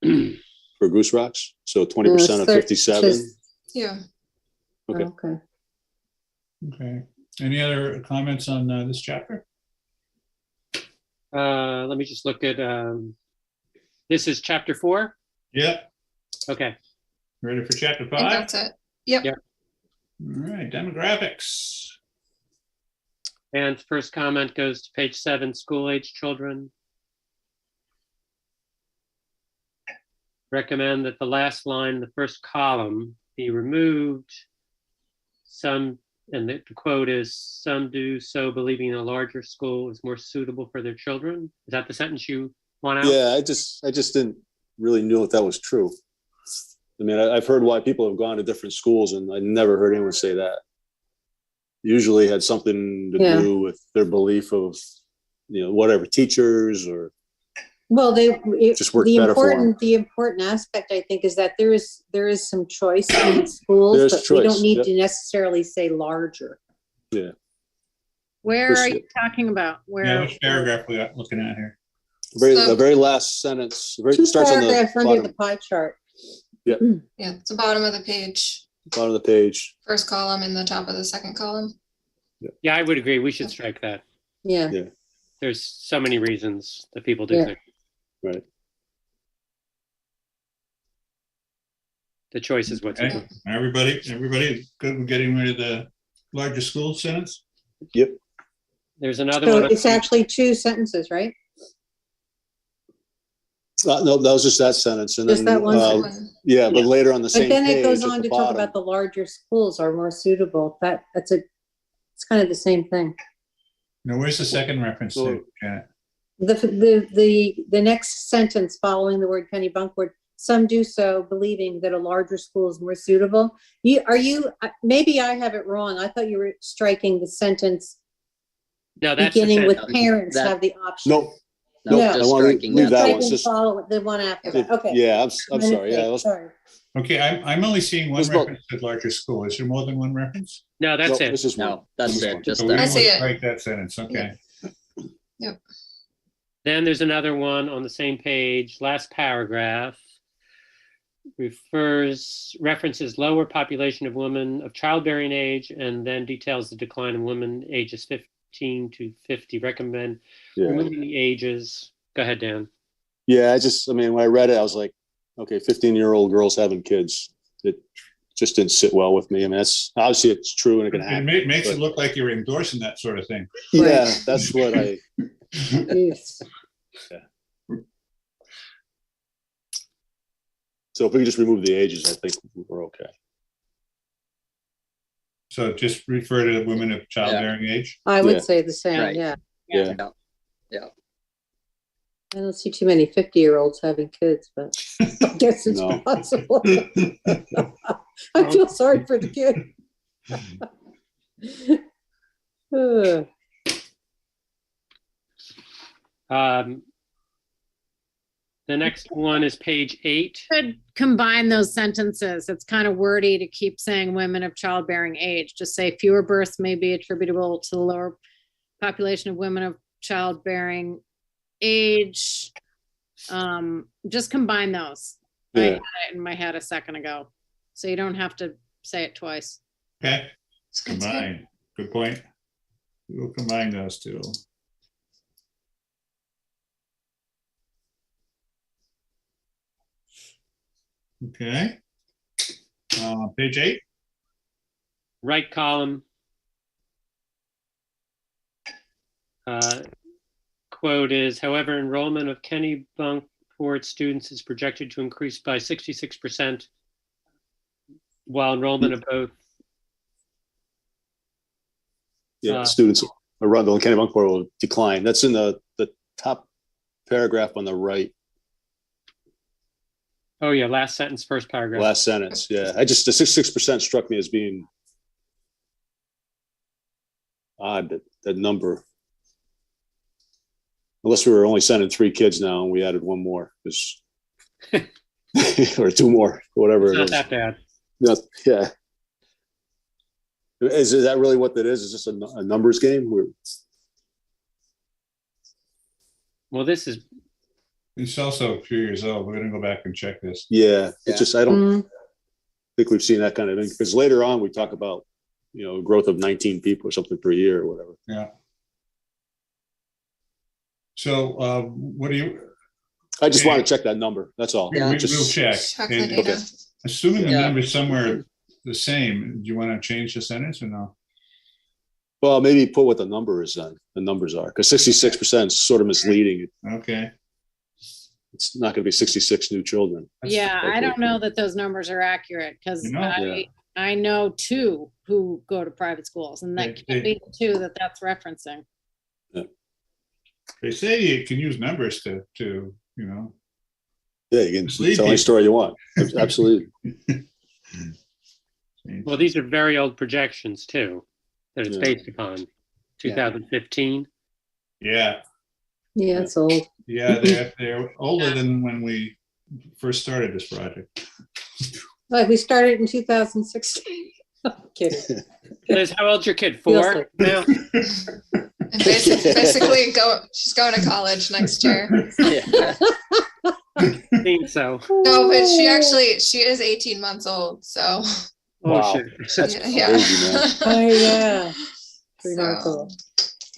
for Goose Rocks? So 20% of 57? Yeah. Okay. Okay. Okay, any other comments on this chapter? Let me just look at, this is chapter 4. Yep, Okay. ready for chapter I think 5? that's it. Yep. Yeah. All right, demographics. And first comment goes to page 7, school age children. Recommend that the last line in the first column be removed. Some, and the quote is, some do so believing a larger school is more suitable for their children. Is that the sentence you want out? Yeah, I just didn't really know if that was true. I mean, I've heard why people have gone to different schools, and I never heard anyone say that. Usually had something to Yeah. do with their belief of, whatever, teachers or Well, just worked better for 'em. the important aspect, I think, is that there is some choice in schools, There's but we choice, don't need yep. to necessarily say larger. Where are you talking about? Yeah, Where? which paragraph we got looking at here? The very last sentence. Two Starts on the paragraphs under the bottom, pie chart. Yeah, it's the bottom of the page, bottom of the page. first column in the top of the second column. Yeah, I would agree. We should strike that. Yeah. Yeah. There's so many reasons that people do Yeah. things. Right. The choice is what's Okay, important. everybody good with getting rid of the larger school sentence? Yep. There's another So one. it's actually 2 sentences, right? No, that was just that sentence. And Just then, that one One. yeah, but Yeah. later on the But same then page it goes at on the to talk bottom. about the larger schools are more suitable. It's kind of the same thing. Now, where's the second reference to, Janet? The next sentence following the word Kennebunkport, some do so believing that a larger school is more suitable. Maybe I have it wrong. I thought you were striking the sentence No, that's the beginning with sentence. parents That- have the option. No, No, Yeah. I just want to striking leave that. that one. Striking It's just, the one after that. Okay. yeah, I'm My sorry. Yeah, mistake, it was- sorry. Okay, I'm only seeing one There's both. reference to larger school. Is there more than one reference? No, that's no, it. this is one. No, that's This is it. one. Just So we I that. see will it. strike that sentence, okay. Then there's another one on the same page, last paragraph. References lower population of women of childbearing age, and then details the decline in women ages 15 to 50. Recommend Yeah. removing the ages. Go ahead, Dan. Yeah, I mean, when I read it, I was like, okay, 15-year-old girls having kids. It just didn't sit well with me. I mean, it's obviously it's true and it can It happen. makes it but- look like you're endorsing that sort of thing. Yeah, Right. that's what I, Yes. so if we could just remove the ages, I think we're okay. So just refer to women of childbearing age. I would Yeah. say the same, Right. yeah. Yeah. I don't see too many 50-year-olds having kids, but I guess it's No. possible. I feel sorry for the kid. Ugh. The next one is page 8. Could combine those sentences. It's kind of wordy to keep saying women of childbearing age. Just say fewer births may be attributable to the lower population of women of childbearing age. Just combine those. I Yeah. had it in my head a second ago. So you don't have to say it twice. Okay, It's good. combine. Good point. We'll combine those two. Okay. Page 8. Right column. Quote is, however, enrollment of Kennebunkport students is projected to increase by 66%, while enrollment of both. Yeah, students around the Kennebunkport will decline. That's in the top paragraph on the right. Oh, yeah, last sentence, first paragraph. Last sentence, yeah. The 66% struck me as being odd, that number. Unless we were only sending 3 kids now and we added 1 more, or 2 more, whatever It's it not is. that bad. Yeah. Is that really what that is? Is this a numbers game? Well, this is, It's also a few years old. We're gonna go back and check this. Yeah, Yeah. it's just, I don't Mm, think we've seen that kind of thing, because later on we talk about, growth of 19 people or something per year or whatever. Yeah. So, what do you? I just want to check that number. That's all. We, Yeah. we'll Just, check. Check the And data. okay. assuming the Yeah. number's somewhere the same, do you want to change the sentence or no? well, maybe put what the number is then, the numbers are, because 66% is sort of misleading. Okay. It's not going to be 66 new children. Yeah, I Okay, don't know cool. that those numbers are accurate because You know? I know 2 who go to private schools, and that can't be the 2 that's referencing. They say you can use numbers to Yeah, you can Mislead tell any people. story you want. Absolutely. well, these are very old projections too, that it's Yeah. based upon, 2015. Yeah. yeah, it's old. Yeah, they're older than when we first started this project. Like we started in 2016. I'm kidding. Liz, how old's your kid? Feels 4 like- now? And basically she's going to college next year. Yeah. I think so. No, but she is 18 months old, so Oh, Wow. shit. That's yeah. crazy, man. Oh, yeah. So, Remarkable.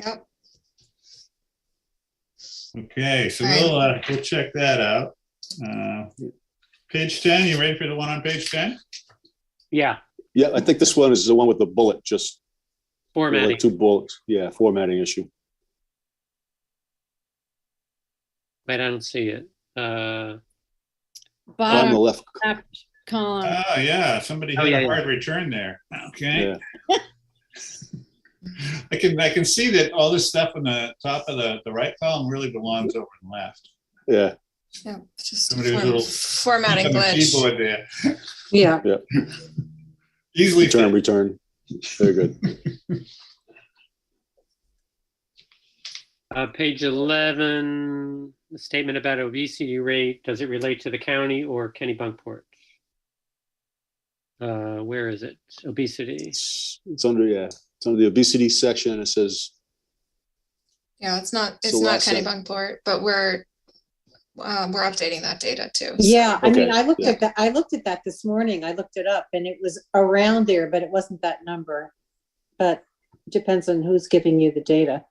yep. Okay, so All we'll check that out. Page 10, you ready for the one on page 10? Yeah, Yeah, I think this one is the one with the bullet, just formatting. like 2 bullets. Yeah, formatting issue. Wait, I don't see it. On the Bottom left. left column. Oh, yeah, somebody Oh, had yeah, a yeah. hard return there. Okay. Yeah. I can see that all this stuff on the top of the right column really belongs over on the left. Yeah. Yeah, just Somebody's little formatting On the glitch. keyboard there. Yeah. Easily Return. Very good. Page 11, the statement about obesity rate, does it relate to the county or Kennebunkport? Where is it? Obesity. It's under the obesity section. It says, Yeah, it's not So last Kennebunkport, but we're updating that data too. Yeah, I mean, Okay, I looked yeah. at that. I looked at that this morning. I looked it up and it was around there, but it wasn't that number. But it depends on who's giving you the data.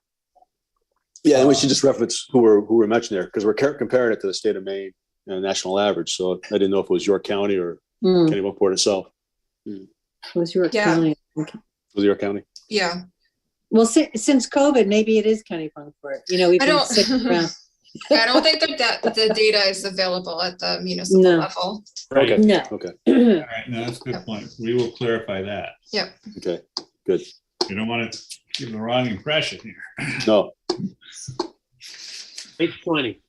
yeah, and we should just reference who we're mentioning there, because we're comparing it to the state of Maine, national average. So I didn't know if it was York County or Hmm, Kennebunkport itself. it was York Yeah. County. I think. Was it York County? Yeah, Well, since COVID, maybe it is Kennebunkport. We've I been don't- sitting around. I don't think that the data is available at the municipal No. level. Right. Okay. No. Okay. All right, no, that's a good point. We will clarify that. Yep. Okay. Good. You don't want to give the wrong impression here. No. Page 20.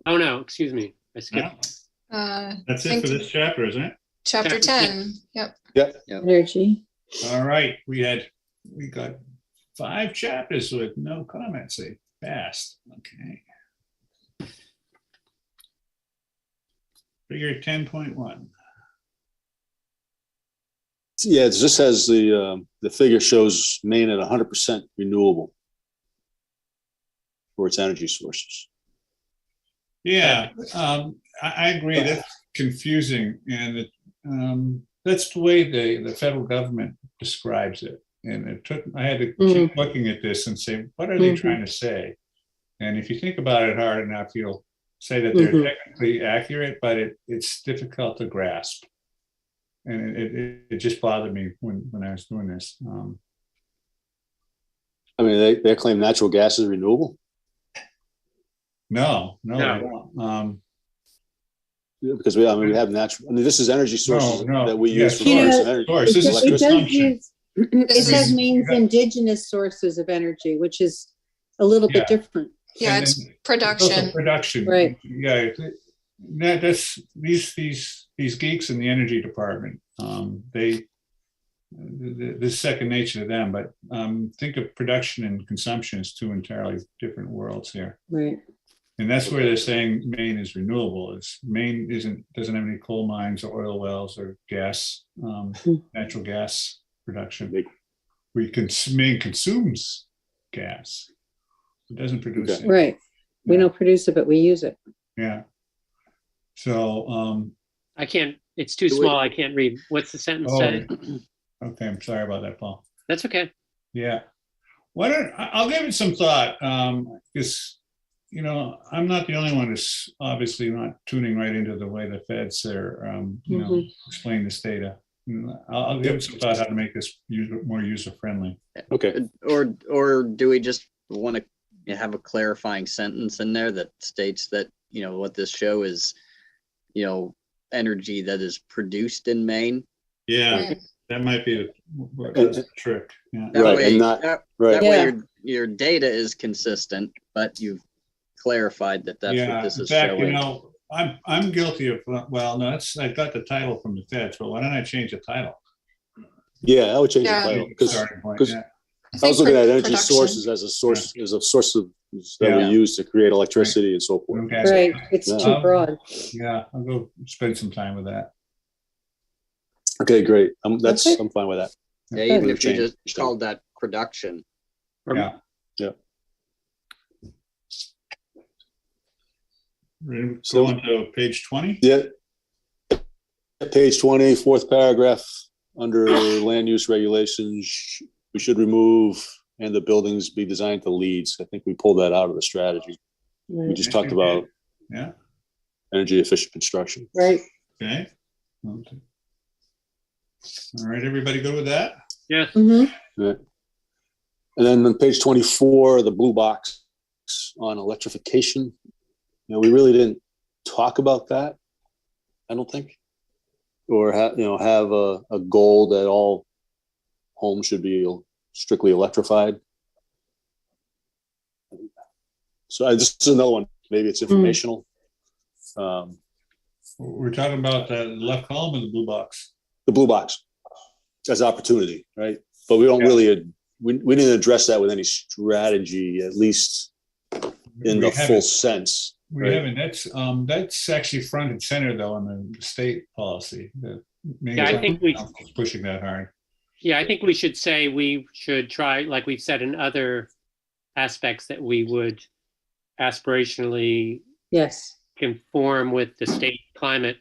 Oh, no, excuse me. I skipped. No, that's it for this chapter, isn't it? Chapter Chapter 10. Yep. Energy. All right, we got 5 chapters with no comments. They passed. Okay. Figure 10.1. Yeah, it just has the figure shows Maine at 100% renewable for its energy sources. Yeah, I agree. That's confusing, and that's the way the federal government describes it. And I had to keep looking at this and say, what are they trying to say? And if you think about it hard enough, you'll say that they're technically accurate, but it's difficult to grasp. And it just bothered me when I was doing this. I mean, they claim natural gas is renewable. No. Because we have natural. I mean, this is energy sources No, that we yes, use for source. energy. Source, this is It does consumption. use, it This says is- means indigenous sources of energy, which is a little bit Yeah. different. Yeah, And it's then also production. production. Right. Yeah. that's these geeks in the energy department. This is second nature to them, but think of production and consumption as two entirely different worlds here. Right. And that's where they're saying Maine is renewable. Is Maine doesn't have any coal mines or oil wells or gas, natural gas production. Maine consumes gas. It doesn't produce it. Right. We don't produce it, but we use it. Yeah. So I can't, it's too small. I can't read. What's the sentence say? Okay, I'm sorry about that, Paul. That's okay. Yeah. I'll give it some thought, because I'm not the only one who's obviously not tuning right into the way the feds are, explain this data. I'll give it some thought how to make this more user friendly. Okay. Or do we just want to have a clarifying sentence in there that states that, what this show is, energy that is produced in Maine? Yeah, that might be a trick. Yeah. That Right, way, and not right. That way your data is consistent, but you've clarified that that's what this is fact, showing. I'm guilty of, well, no, I got the title from the feds, but why don't I change the title? Yeah, I would change Yeah. the title Starting point, because yeah. I was looking at energy Production. sources as a source, that we Yeah. use to create electricity and so forth. Okay. Right. It's Yeah. too broad. Yeah, I'll go spend some time with that. Okay, great. I'm Okay. fine with that. Yeah, even We've if you changed just that. called that production. Yeah. Yeah. Go on to page 20. Yeah. Page 20, fourth paragraph, under land use regulations, we should remove and the buildings be designed to leads. I think we pulled that out of the strategy. We Right. just talked about Yeah. energy efficient construction. Right. Okay. All right, everybody good with that? Yes. Mhm. And then on page 24, the blue box on electrification. We really didn't talk about that, I don't think, or have a goal that all homes should be strictly electrified. So this is another one. Maybe it's informational. We're talking about the left column or the blue box? The blue box as opportunity, right? But we don't really, we didn't address that with any strategy, at least in the full sense. We right? haven't. That's actually front and center though in the state policy. I think we pushing that hard. Yeah, I think we should say we should try, like we've said in other aspects, that we would aspirationally Yes. conform with the state climate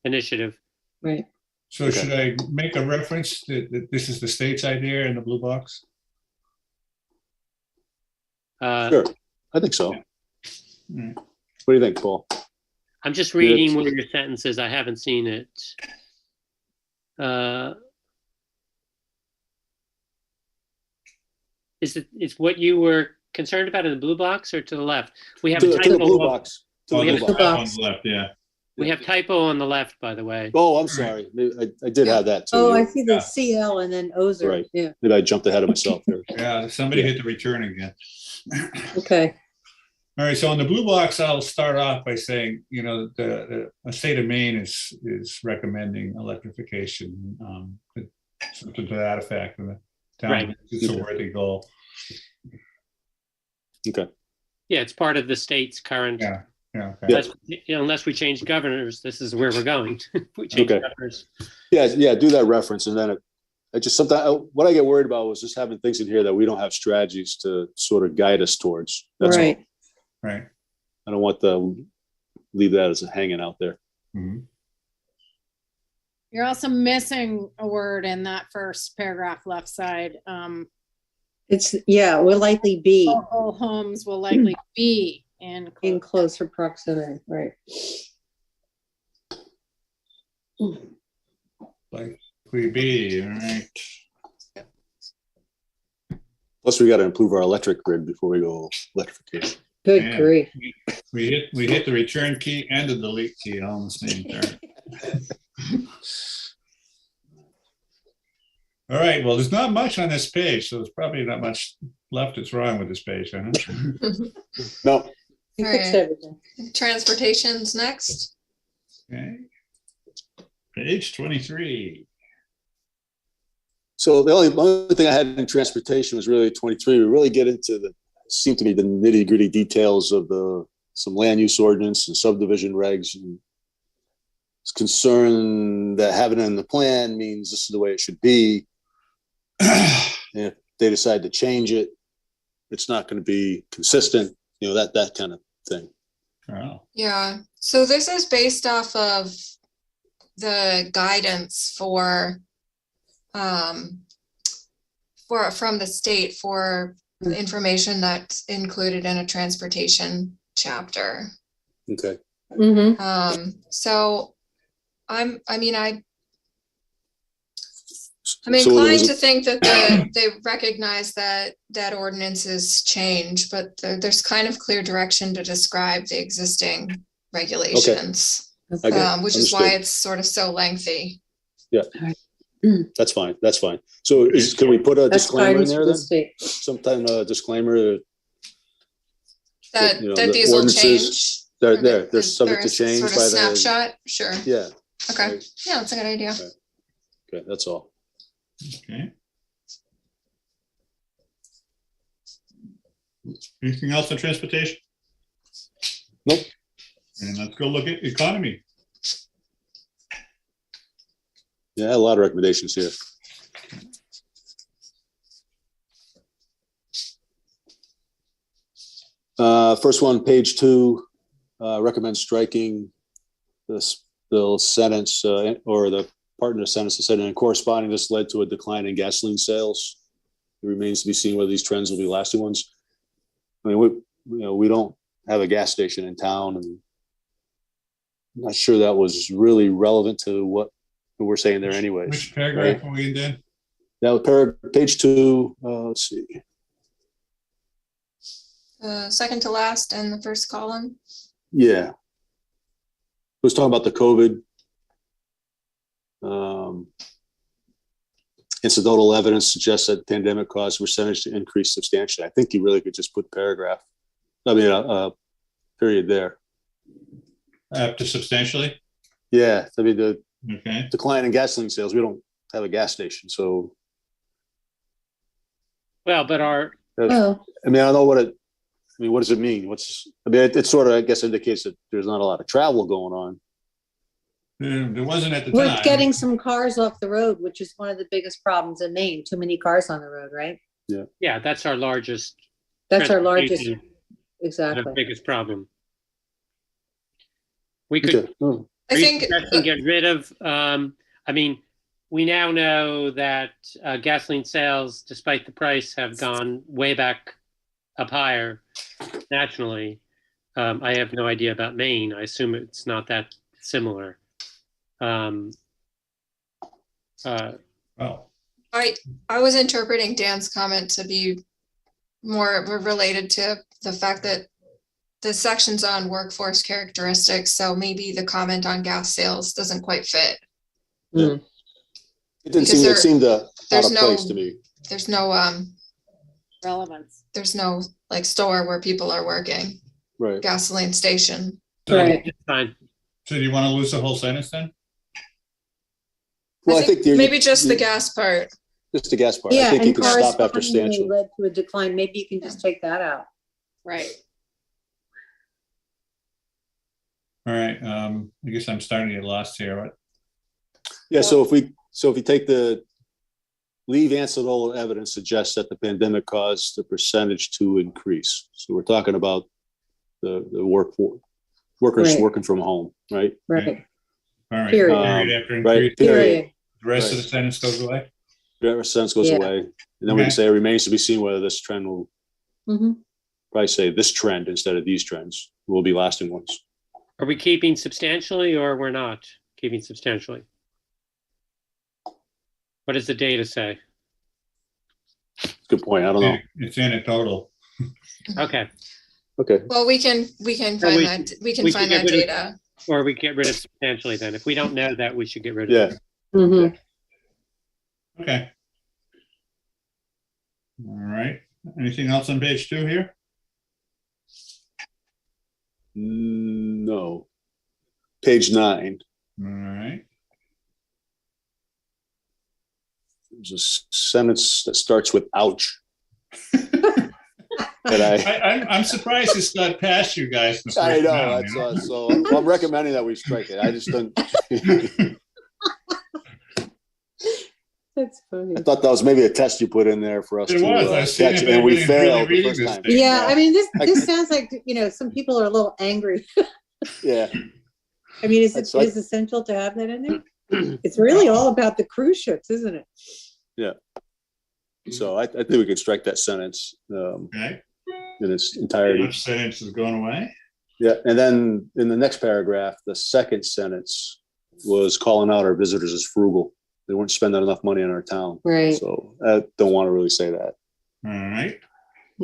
initiative. Right. So should I make a reference that this is the state's idea in the blue box? Sure, I think so. Right. What do you think, Paul? I'm just reading one of your sentences. I haven't seen it. Is what you were concerned about in the blue box or to the left? We have a To the typo. blue box. To the we blue have box. On the left, yeah. We have typo on the left, by the way. Oh, I'm sorry. I did have that too. Oh, I Yeah. see the CL and then Ozer. Right. Yeah. Maybe I jumped ahead of myself here. Yeah, somebody hit the return again. Okay. All right, so on the blue box, I'll start off by saying, the state of Maine is recommending electrification, something to that effect. And the town, Right. It's a worthy goal. Okay. Yeah, it's part of the state's current. Yeah. Yeah. Okay. Unless we change governors, this is where we're going. If we change Okay. governors. Yeah, do that reference, and then I just sometimes what I get worried about was just having things in here that we don't have strategies to sort of guide us towards. That's Right. all. Right. I don't want to leave that as a hanging out there. Mhm. You're also missing a word in that first paragraph left side. Will likely be All homes will likely be in in closer proximity. Right. Likely be, all right. Plus, we got to improve our electric grid before we go electrification. Good Man. grief. We hit the return key and the delete key all in the same turn. All right, well, there's not much on this page, so there's probably not much left that's wrong with this page, huh? No, We All fixed right. everything. Transportation's next. Okay. Page 23. So the only thing I had in transportation was really 23. We really get into seemed to be the nitty gritty details of some land use ordinance and subdivision regs. And it's concerned that having it in the plan means this is the way it should be. And if they decide to change it, it's not going to be consistent, that kind of thing. Oh, Yeah, so this is based off of the guidance from the state for the information that's included in a transportation chapter. Okay. Mm-hmm. So I'm So inclined to think that they recognize that ordinances change, but there's kind of clear direction to describe the existing regulations, I get it. which is why Understood. it's sort of so lengthy. Yeah. That's fine. So can we put a That's disclaimer in guidance there from the then? state. Sometime a disclaimer That the these will ordinances, change. they're subject to change sort of by the, snapshot. Sure. yeah. Okay. Right. Yeah, that's a good idea. Right. Okay, that's all. okay. Anything else on transportation? Nope. And let's go look at economy. Yeah, a lot of recommendations here. First one, page 2, recommends striking this bill sentence or the part in the sentence that said, and corresponding, this led to a decline in gasoline sales. It remains to be seen whether these trends will be lasting ones. I mean, we don't have a gas station in town, and I'm not sure that was really relevant to what we're saying there anyways. Which paragraph are we in then? Now, page 2, let's see. Second to last and the first column. Yeah. It was talking about the COVID. Incidental evidence suggests that the pandemic caused percentage to increase substantially. I think you really could just put paragraph. I mean, a period there. Up to substantially? Yeah. I mean, the Okay. decline in gasoline sales, we don't have a gas station. So, Well, but Oh, I mean, I don't know what does it mean? It sort of, I guess, indicates that there's not a lot of travel going on. There wasn't at the we're time. getting some cars off the road, which is one of the biggest problems in Maine. Too many cars on the road, right? yeah, that's our largest. That's our largest, transportation, exactly. Our biggest problem. We could Okay. Oh, I think get rid of. I mean, we now know that gasoline sales, despite the price, have gone way back up higher nationally. I have no idea about Maine. I assume it's not that similar. Oh, I was interpreting Dan's comment to be more related to the fact that the section's on workforce characteristics, so maybe the comment on gas sales doesn't quite fit. Mm. it didn't Because seem, it seemed out there's of place to me. There's no Relevance. there's no like store where people are working, Right. gasoline station. so, Right. It's fine. so do you want to lose the whole sentence then? Well, I think maybe just the gas part. just the gas part. I Yeah, think you and can stop after correspondingly substantial. led to a decline. Maybe you can just take that out. Right. All right. I guess I'm starting to get lost here. Yeah. So if we take the leave incidental evidence suggests that the pandemic caused the percentage to increase. So we're talking about the workers Right. working from home, right? Right. All right. Period. Period after Right. increase. Period. The rest of Right. the sentence goes away. That sense goes Yeah. away. And then we Okay. can say it remains to be seen whether this trend will Mhm. probably say this trend instead of these trends will be lasting ones. Are we keeping substantially or we're not keeping substantially? What does the data say? Good point. I don't know. It's in a total. Okay, Okay. Well, we can find we that, we can we should find get that rid of- data. or we get rid of substantially then. If we don't know that, we should get rid of it. Yeah. Mhm. Okay. All right. Anything else on page 2 here? No. Page 9. All right. There's a sentence that starts with ouch. That I'm surprised it's not past you guys. in the I first know. round, That's you know? so I'm recommending that we strike it. I just don't. That's funny. I thought that was maybe a test you put in there for us It to was. I was seeing catch, if and we anybody's really failed the reading first this time. thing. Yeah, I mean, this sounds like, some people are a little angry. Yeah. I mean, is it That's like- is essential to have that in there? It's really all about the cruise ships, isn't it? Yeah. So I think we could strike that sentence Okay. in its entirety. Which sentence is going away? Yeah, and then in the next paragraph, the second sentence was calling out our visitors as frugal. They weren't spending enough money on our town. Right. So I don't want to really say that. All right.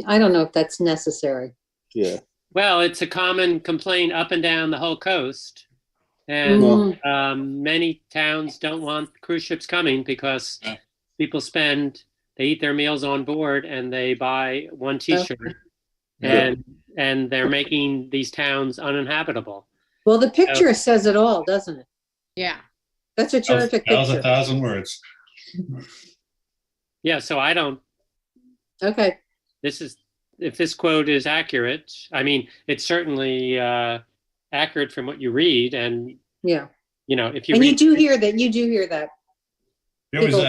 I don't know if that's necessary. Yeah. Well, it's a common complaint up and down the whole coast. And Mhm. many towns don't want cruise ships coming because Yeah. people they eat their meals on board and they buy one t-shirt Yeah. and they're making these towns uninhabitable. Well, the picture says it all, doesn't it? Yeah. That's a terrific That was picture. 1,000 words. Yeah, so I don't, Okay. if this quote is accurate, I mean, it's certainly accurate from what you read. And, Yeah. if you And you read, do hear that. You do hear that. It was People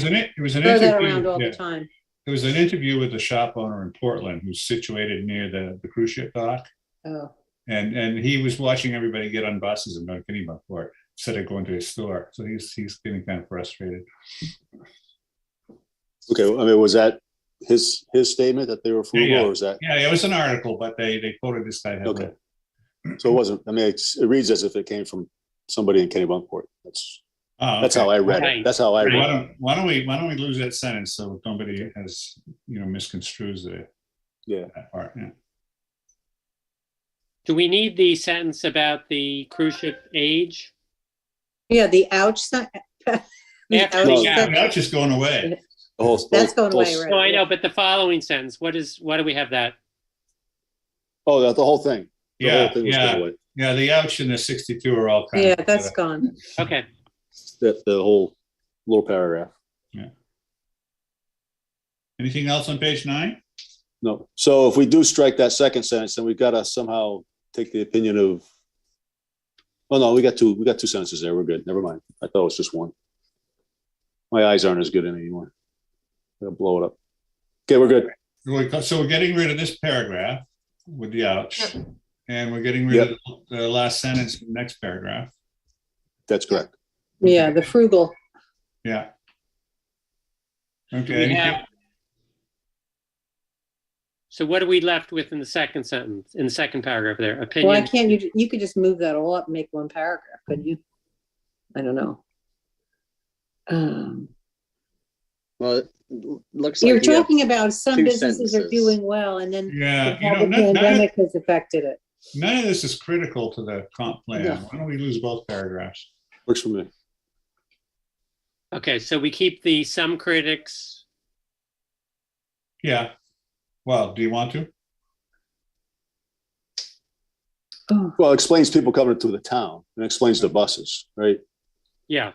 it was an Throw that around interview. all Yeah. the time. It was an interview with a shop owner in Portland who's situated near the cruise ship dock. Oh. And he was watching everybody get on buses and go to Kennebunkport instead of going to his store. So he's getting kind of frustrated. Okay. I mean, was that his statement that they were frugal, Yeah. or was that Yeah, it was an article, but they quoted this guy heavily. okay? So it wasn't. I mean, it reads as if it came from somebody in Kennebunkport. That's how I read Right. it. That's how I Right. read it. Why don't we lose that sentence so nobody has misconstrues Yeah. that part? Yeah. do we need the sentence about the cruise ship age? Yeah, the ouch sign. After No. the Now ouch. it's just going away. The whole, That's going the whole- away, right? No, I know, but the following sentence, why do we have that? Oh, the whole thing. The Yeah, whole thing was yeah. going away. Yeah, the ouch and the 62 are all kind Yeah, of that's gone. Okay. The whole little paragraph. Anything else on page 9? No. So if we do strike that second sentence, then we've got to somehow take the opinion of. Oh no, we got two sentences there. We're good. Never mind. I thought it was just one. My eyes aren't as good anymore. I'm gonna blow it up. Okay, we're good. So we're getting rid of this paragraph with the ouch. Yep. And we're getting rid of the last sentence in the next paragraph. That's correct. Yeah, the frugal. Yeah. Do Okay. we have- So what are we left with in the second sentence, in the second paragraph there? Why Opinion. can't you could just move that all up and make one paragraph, couldn't you? I don't know. Well, it looks You're like you have talking about some two businesses are sentences. doing well and then Yeah, how the pandemic has affected it. none of this is critical to the comp plan. No. Why don't we lose both paragraphs? Works for me. Okay, so we keep the some critics. Yeah. Well, do you want to? Oh, Well, it explains people coming to the town and explains the buses, right? Yeah.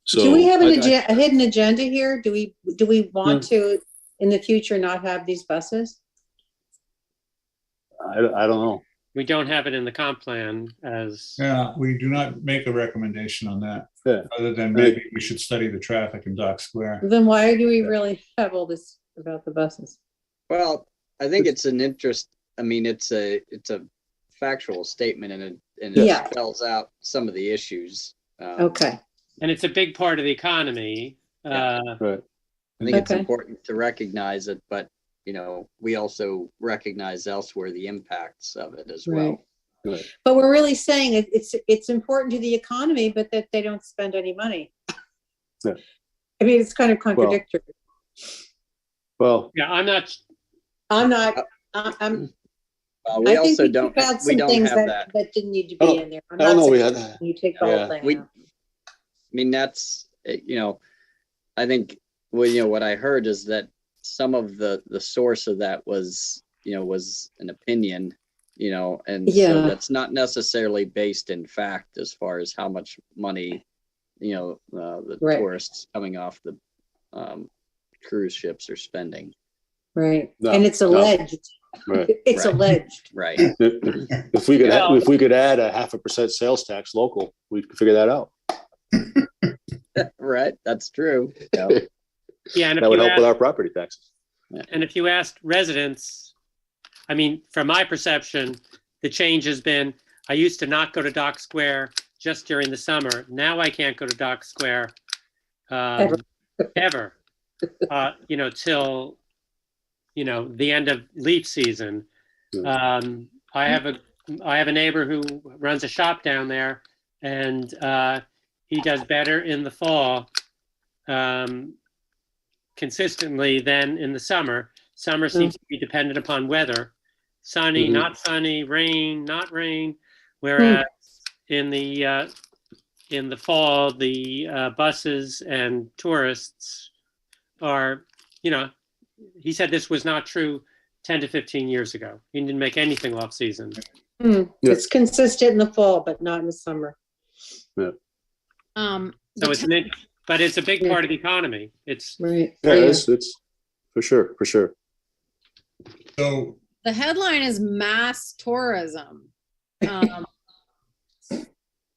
So do we have I- a hidden agenda here? Do we want to in the future not have these buses? I don't know. We don't have it in the comp plan as, Yeah, we do not make a recommendation on that. Yeah. Other than maybe we should study the traffic in Dock Square. Then why do we really have all this about the buses? Well, I think it's an interest. I mean, it's a factual statement and it Yeah. spells out some of the issues. Okay. and it's a big part of the economy. Right. I think it's Okay. important to recognize it, but we also recognize elsewhere the impacts of it as well. Right. But we're really saying it's important to the economy, but that they don't spend any money. Yeah. I mean, it's kind of contradictory. Well, Yeah, I'm not, I'm not. We I think also we don't. took out We some don't things have that, that. didn't need to I be don't- in there. I don't know. We had. You take the whole Yeah, thing out. I mean, that's I think what I heard is that some of the source of that was was an opinion you know, and Yeah. so that's not necessarily based in fact as far as how much money, you know, the Right. tourists coming off the cruise ships are spending. Right. No, And it's no. alleged. Right. It's Right. alleged. Right. If we could, if we could add a 0.5% sales tax local, we could figure that out. Right. That's true. Yeah. Yeah, and That would help with our property taxes. if you asked residents, I mean, from my perception, the change has been, I used to not go to Dock Square just during the summer. Now I can't go to Dock Square ever. You know, till, you know, the end of leaf season. I have a neighbor who runs a shop down there, and he does better in the fall consistently than in the summer. Summer seems to be dependent upon weather. Sunny, not sunny, rain, not rain. Whereas in the fall, the buses and tourists are, you know, he said this was not true 10 to 15 years ago. He didn't make anything off season. It's consistent in the fall, but not in the summer. So but it's a big part of the economy. It's Right. Yeah, it's for sure, for sure. So The headline is mass tourism.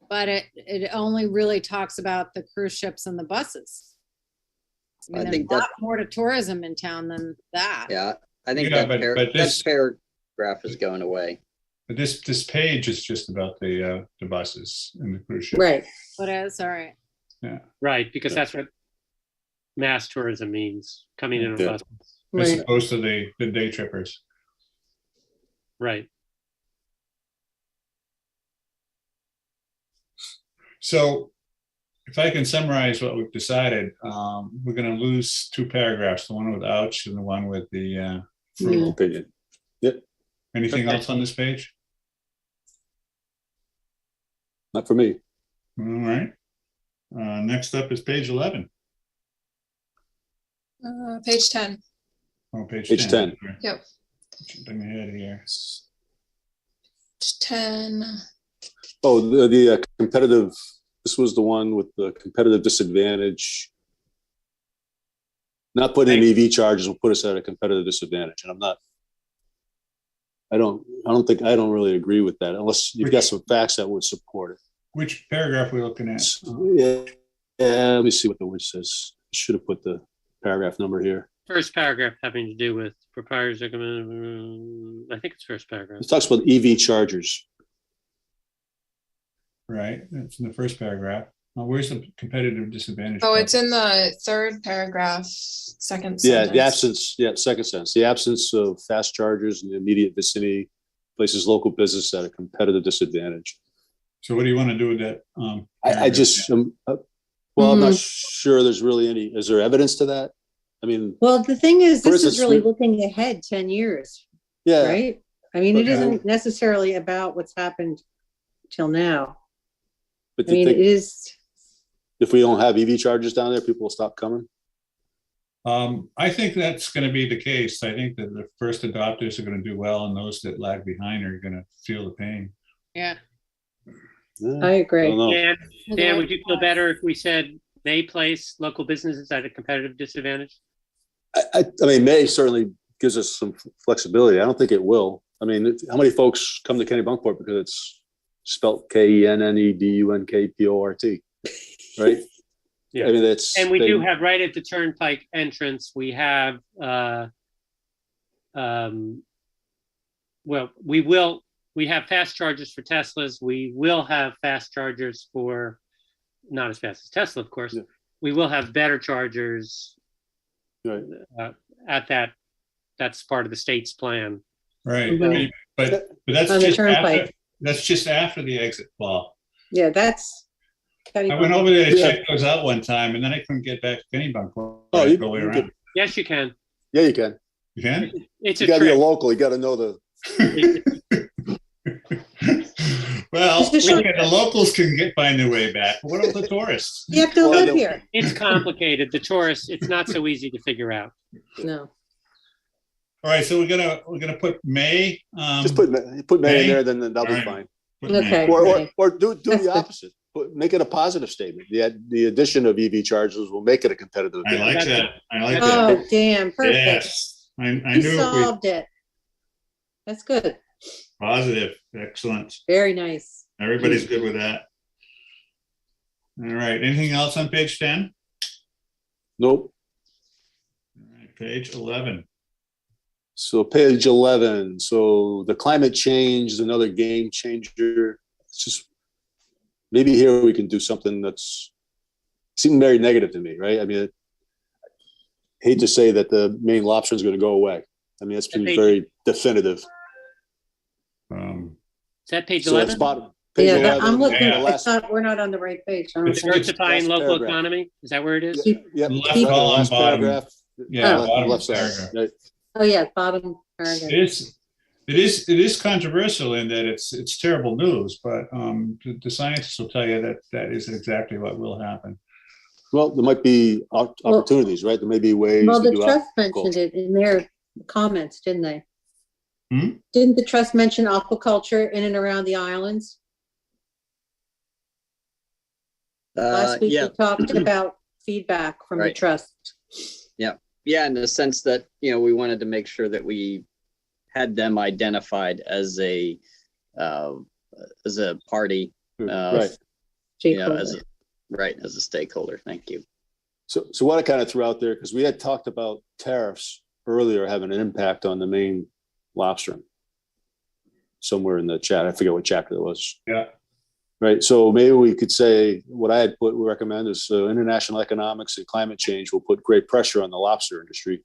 But it only really talks about the cruise ships and the buses. I mean, I there's think a lot that- more to tourism in town than that. Yeah. I think Yeah, that, but this- that paragraph is going away. but this page is just about the buses and the cruise ship. Right. What is, all right. right, because that's what mass tourism means, coming in on Yeah. buses. As Right. opposed to the day trippers. Right. So if I can summarize what we've decided, we're going to lose 2 paragraphs, the one with ouch and the one with the frugal. Opinion. Anything Okay. else on this page? Not for me. All right. Next up is page 11. Page 10. Oh, page Page 10. 10. Yep. Jumping ahead here. Page 10. Oh, the competitive, this was the one with the competitive disadvantage. Not putting in EV charges will put us at a competitive disadvantage. And I don't really agree with that unless you've got some facts that would support it. Which paragraph are we looking at? Yeah, let me see what the word says. Should have put the paragraph number here. First paragraph having to do with proprietors. I think it's first paragraph. It talks about EV chargers. Right, that's in the first paragraph. Where's the competitive disadvantage? Oh, part? it's in the third paragraph, second Yeah, sentence. the absence, second sentence, the absence of fast chargers in the immediate vicinity places local business at a competitive disadvantage. So what do you want to do with that? I just, well, I'm not sure there's really any, is there evidence to that? I mean, Well, the thing is, For this is instance, really looking ahead 10 years, yeah, right? I mean, it Okay. isn't necessarily about what's happened till now. but I do you mean, it think is, if we don't have EV chargers down there, people will stop coming? I think that's going to be the case. I think that the first adopters are going to do well, and those that lag behind are going to feel the pain. Yeah. Yeah, I agree. don't know. Dan, would you feel better if we said may place local businesses at a competitive disadvantage? I mean, May certainly gives us some flexibility. I don't think it will. I mean, how many folks come to Kennebunkport because it's spelt Kennebunkport, right? Yeah. I mean, that's. And we do have right at the turnpike entrance, we have, well, we have fast chargers for Teslas. We will have fast chargers for, not as fast as Tesla, of course. Yeah. We will have better chargers Right. at that's part of the state's plan. Right, Mhm. but that's On the just after, turnpike. that's just after the exit fall. Yeah, that's. I went over there to Yeah. check those out one time, and then I couldn't get back to Kennebunkport. Oh, Go way you around. can. Yes, you can. Yeah, you can. You can? It's You a got to be a trick. local. You got to know the. Well, Just to show- the locals can find their way back. But what about the tourists? You have to Well, live no. here. It's complicated. The tourists, it's not so easy to figure out. No. All right, so we're gonna put May. Just put May in May? there, then that'll be All right. fine. put May. Okay. Or do That's the good. opposite. Make it a positive statement. The addition of EV chargers will make it a competitive I like advantage. that. I like that. Oh, damn, perfect. Yes, I You knew we solved it. That's good. positive. Excellent. Very nice. Everybody's good with that. All right. Anything else on page 10? Nope. All right, page 11. So page 11. So the climate change is another game changer. It's just maybe here we can do something that's seemed very negative to me, right? I mean, I hate to say that the Maine lobster is going to go away. I mean, it's been very definitive. Is that page So that's 11? bottom. Page Yeah, 11, I'm looking, yeah. it's not, we're not on the right page. I don't It's think. Diversifying last local paragraph. economy? Is that where it is? Yep. Left Right, column, last bottom. paragraph. Yeah, Oh. bottom Left side. paragraph. Right. Oh, yeah, bottom paragraph. It is controversial in that it's terrible news, but the scientists will tell you that is exactly what will happen. Well, there might be opportunities, right? There may be ways Well, to the do trust aquaculture. mentioned it in their comments, didn't they? Hmm? Didn't the trust mention aquaculture in and around the islands? Last week Yeah, we talked about feedback from the Right. trust. yeah, in the sense that, we wanted to make sure that we had them identified as a party, Right. as a stakeholder. Thank you. So what I kind of threw out there, because we had talked about tariffs earlier having an impact on the Maine lobster. Somewhere in the chat, I forget what chapter it was. Yeah. Right. So maybe we could say what I had recommend is international economics and climate change will put great pressure on the lobster industry.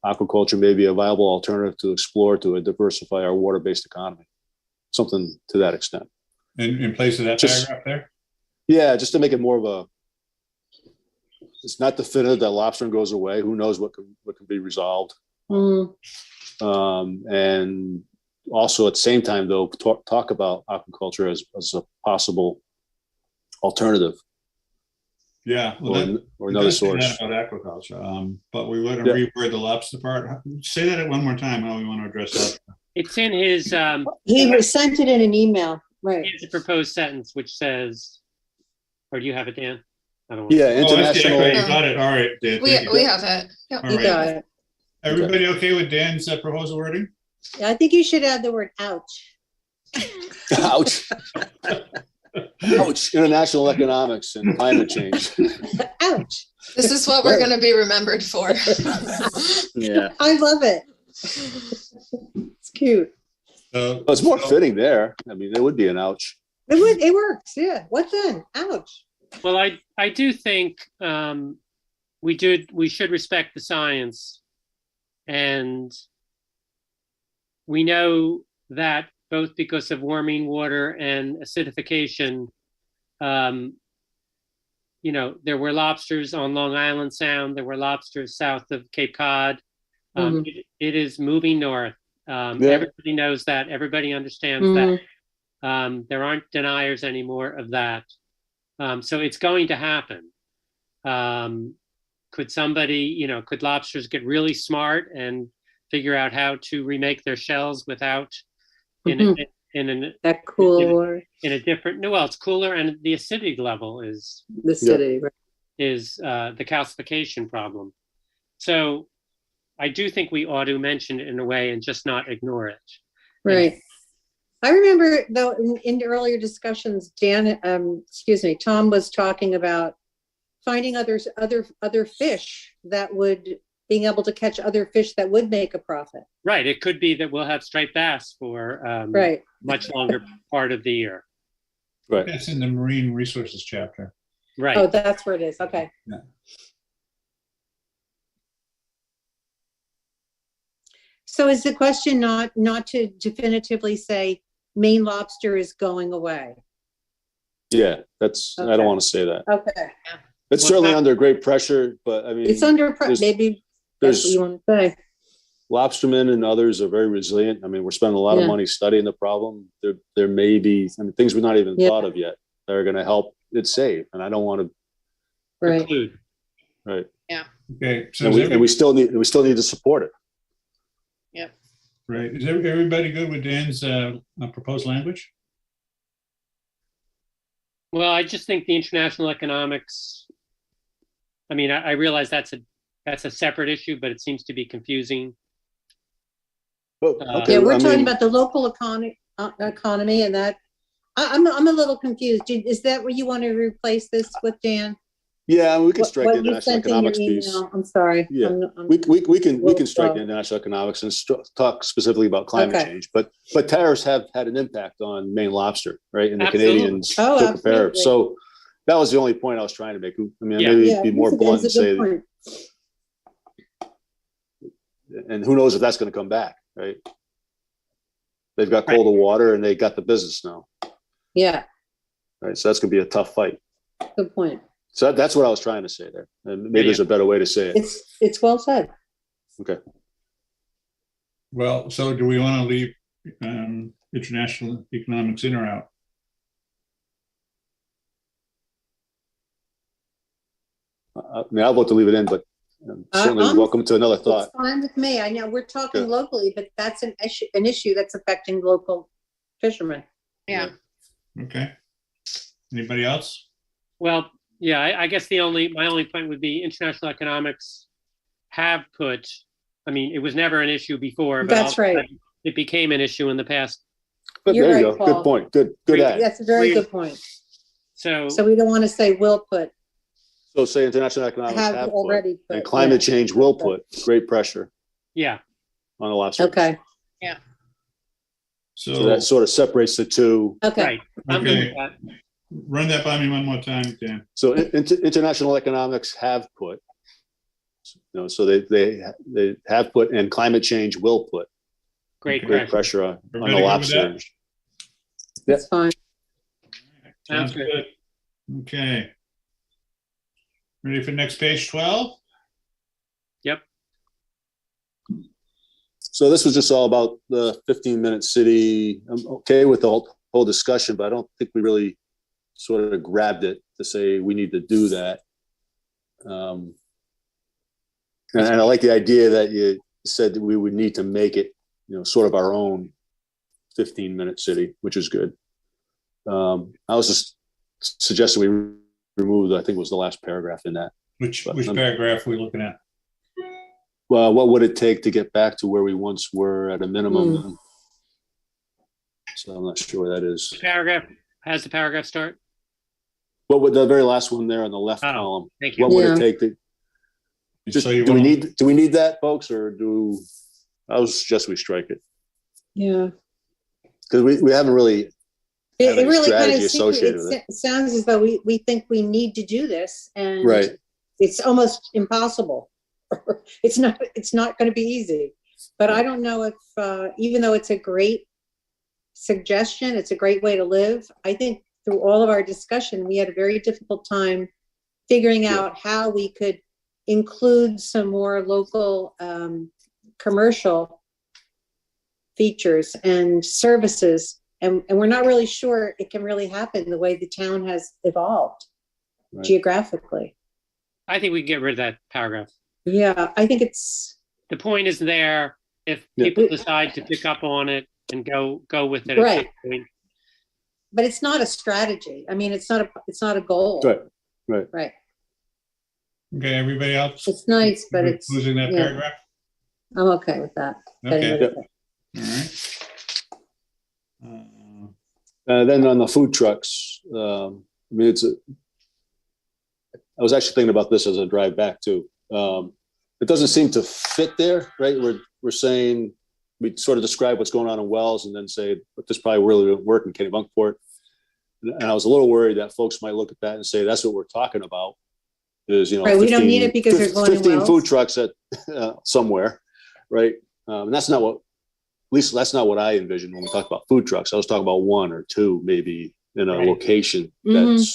Aquaculture may be a viable alternative to explore to diversify our water-based economy. Something to that extent. In place of that Just- paragraph there? Yeah, just to make it more of a. It's not definitive that lobstering goes away. Who knows what can be resolved. Mm, And also at the same time, though, talk about aquaculture as a possible alternative Yeah. Well, or it another does say source. that about aquaculture, but we want to Yeah. reword the lobster part. Say that one more time, how we want to address that. It's in his, he sent it in an email, right? his proposed sentence, which says, or do you have it, Dan? I don't want Yeah, Oh, I see. international. Okay, you got it. All right, Dan. thank you. We have it. Yep. All You right. got it. Everybody okay with Dan's proposal wording? I think you should add the word ouch. Ouch. Ouch. International economics and climate change. Ouch. This is what we're going to be remembered for. Yeah. I love it. It's cute. So Well, it's more fitting there. I mean, there would be an ouch. It works, yeah. What then? Ouch. Well, I do think we should respect the science, and we know that both because of warming water and acidification, there were lobsters on Long Island Sound, there were lobsters south of Cape Cod. It is moving north. Everybody knows that. Everybody understands that. There aren't deniers anymore of that. So it's going to happen. Could somebody, could lobsters get really smart and figure out how to remake their shells without That cool water. in a different, no, well, it's cooler and the acidity level is The city, right? the calcification problem. So I do think we ought to mention it in a way and just not ignore it. Right. I remember though in the earlier discussions, Tom was talking about finding other fish that would being able to catch other fish that would make a profit. Right. It could be that we'll have striped bass for Right. much longer part of the year. Right. that's in the marine resources chapter. Right. Oh, that's where it is. Okay. Yeah. So is the question not to definitively say Maine lobster is going away? Yeah, that's. I Okay. don't want to say that. Okay. It's Well, certainly that- under great pressure, but I mean, It's under, there's- maybe that's what you want to say. lobstermen and others are very resilient. I mean, we're spending a lot of Yeah. money studying the problem. There may be things we're not even Yeah. thought of yet that are going to help it save. And I don't want to. Right. Preclude. Right. Okay, so And we still need to support it. Yep. Right. Is everybody good with Dan's proposed language? Well, I just think the international economics, I mean, I realize that's a separate issue, but it seems to be confusing. Well, okay, Yeah, we're I talking mean, about the local economy and that, I'm a little confused. Is that what you want to replace this with, Dan? yeah, we can What strike the you international sent in your economics piece. email? I'm sorry. Yeah. I'm- We can Well, strike well. international economics and talk specifically about climate Okay. change. But tariffs have had an impact on Maine lobster, right? And the Absolutely. Canadians Oh, took a pair. absolutely. So that was the only point I was trying to make. I mean, Yeah. maybe Yeah, be more that's blunt and a good say, point. and who knows if that's going to come back, right? They've got Right. colder water and they got the business now, Yeah, right? So that's going to be a tough fight. good point. So that's what I was trying to say there. And maybe there's a better way to say it. It's well said. Okay. Well, so do we want to leave international economics in or out? I mean, I'll vote to leave it in, but certainly I'm- welcome to another thought. It's fine with me. I know we're talking Good. locally, but that's an issue that's affecting local fishermen. Yeah. Okay. Anybody else? Well, yeah, I guess my only point would be international economics have put, I mean, it was never an issue before, but That's all of a right. sudden it became an issue in the past. But You're there you right, go. Paul. Good point. Good add. That's a very We- good point. So, So we don't want to say will put, So say international economics have have put, already put. and climate yeah. change will put great pressure yeah, on the lobster. Okay, So that sort of separates the two. okay. right. I'm good with Okay. that. Run that by me one more time, Dan. So international economics have put, so they have put, and climate change will put Great Okay. great question. pressure on the Everybody good with lobster that? industry. That's fine. Sounds good. Okay. Ready for next page 12? Yep. So this was just all about the 15-minute city. I'm okay with the whole discussion, but I don't think we really sort of grabbed it to say we need to do that. And I like the idea that you said that we would need to make it, sort of our own 15-minute city, which is good. I was just suggesting we remove, I think it was the last paragraph in that. Which But, paragraph are we looking at? Well, what would it take to get back to where we once were at a minimum? So I'm not sure where that is. Paragraph, has the paragraph start? What would the very last one there on the left Oh, column? Thank you. What would Yeah. it take to just, So you do we want- need that, folks, or I would suggest we strike it Yeah. because we haven't really have It any really kind strategy of associated with it. sounds as though we think we need to do this and Right. it's almost impossible. It's not going to be easy, but I don't know if, even though it's a great suggestion, it's a great way to live. I think through all of our discussion, we had a very difficult time figuring out how we could include some more local, commercial features and services. And we're not really sure it can really happen the way the town has evolved Right. geographically. I think we can get rid of that paragraph. Yeah, I think it's, The point is there. If Yeah. people decide to pick up on it and go with it. at Right. some point. but it's not a strategy. I mean, it's not a goal. Right. Right. Okay, everybody else? It's nice, but it's, Losing that yeah. paragraph? I'm okay with that. Getting Okay, rid of it. all right. Then on the food trucks, I mean, I was actually thinking about this as I drive back too. It doesn't seem to fit there, right? We're saying, we sort of describe what's going on in Wells and then say, but this probably really won't work in Kennebunkport. And I was a little worried that folks might look at that and say, that's what we're talking about. Is, Right, we don't need it because there's one in 15 Wells. food trucks at somewhere, right? And that's not what, at least that's not what I envisioned when we talked about food trucks. I was talking about one or two, maybe in a Right. location Mhm.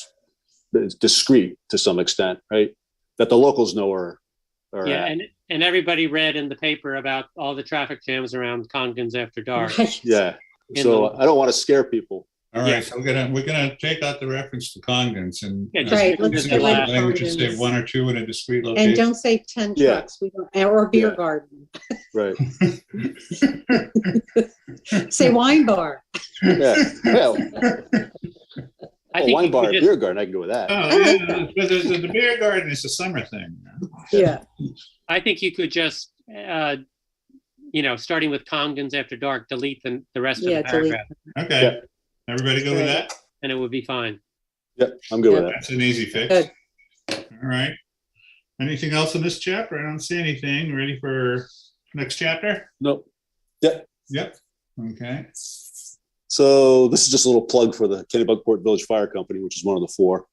that's discrete to some extent, right? That the locals know are Yeah, at. and everybody read in the paper about all the traffic jams around Congdon's after dark. Right. Yeah. In So the- I don't want to scare people. All Yeah. right, so we're gonna take out the reference to Congdon's and. Yeah, just Right, leave let's it get rid of Language to say Congdon's. 1 or 2 in a discrete And location. don't say 10 Yeah. trucks, or beer Yeah. garden. Right. Say wine bar. Yeah. Well, I think wine you bar, could just, beer garden, I can go with that. Oh, I like yeah, but the beer garden is a summer thing. Yeah. I think you could just, starting with Congdon's after dark, delete the rest of Yeah, the delete. paragraph, Okay, Yeah. everybody go with Right. that? and it would be fine. Yep, I'm good with that. That's an easy fix. Good. All right. Anything else in this chapter? I don't see anything. Ready for next chapter? Nope. Yeah. Yep. Okay. So this is just a little plug for the Kennebunkport Village Fire Company, which is one of the 4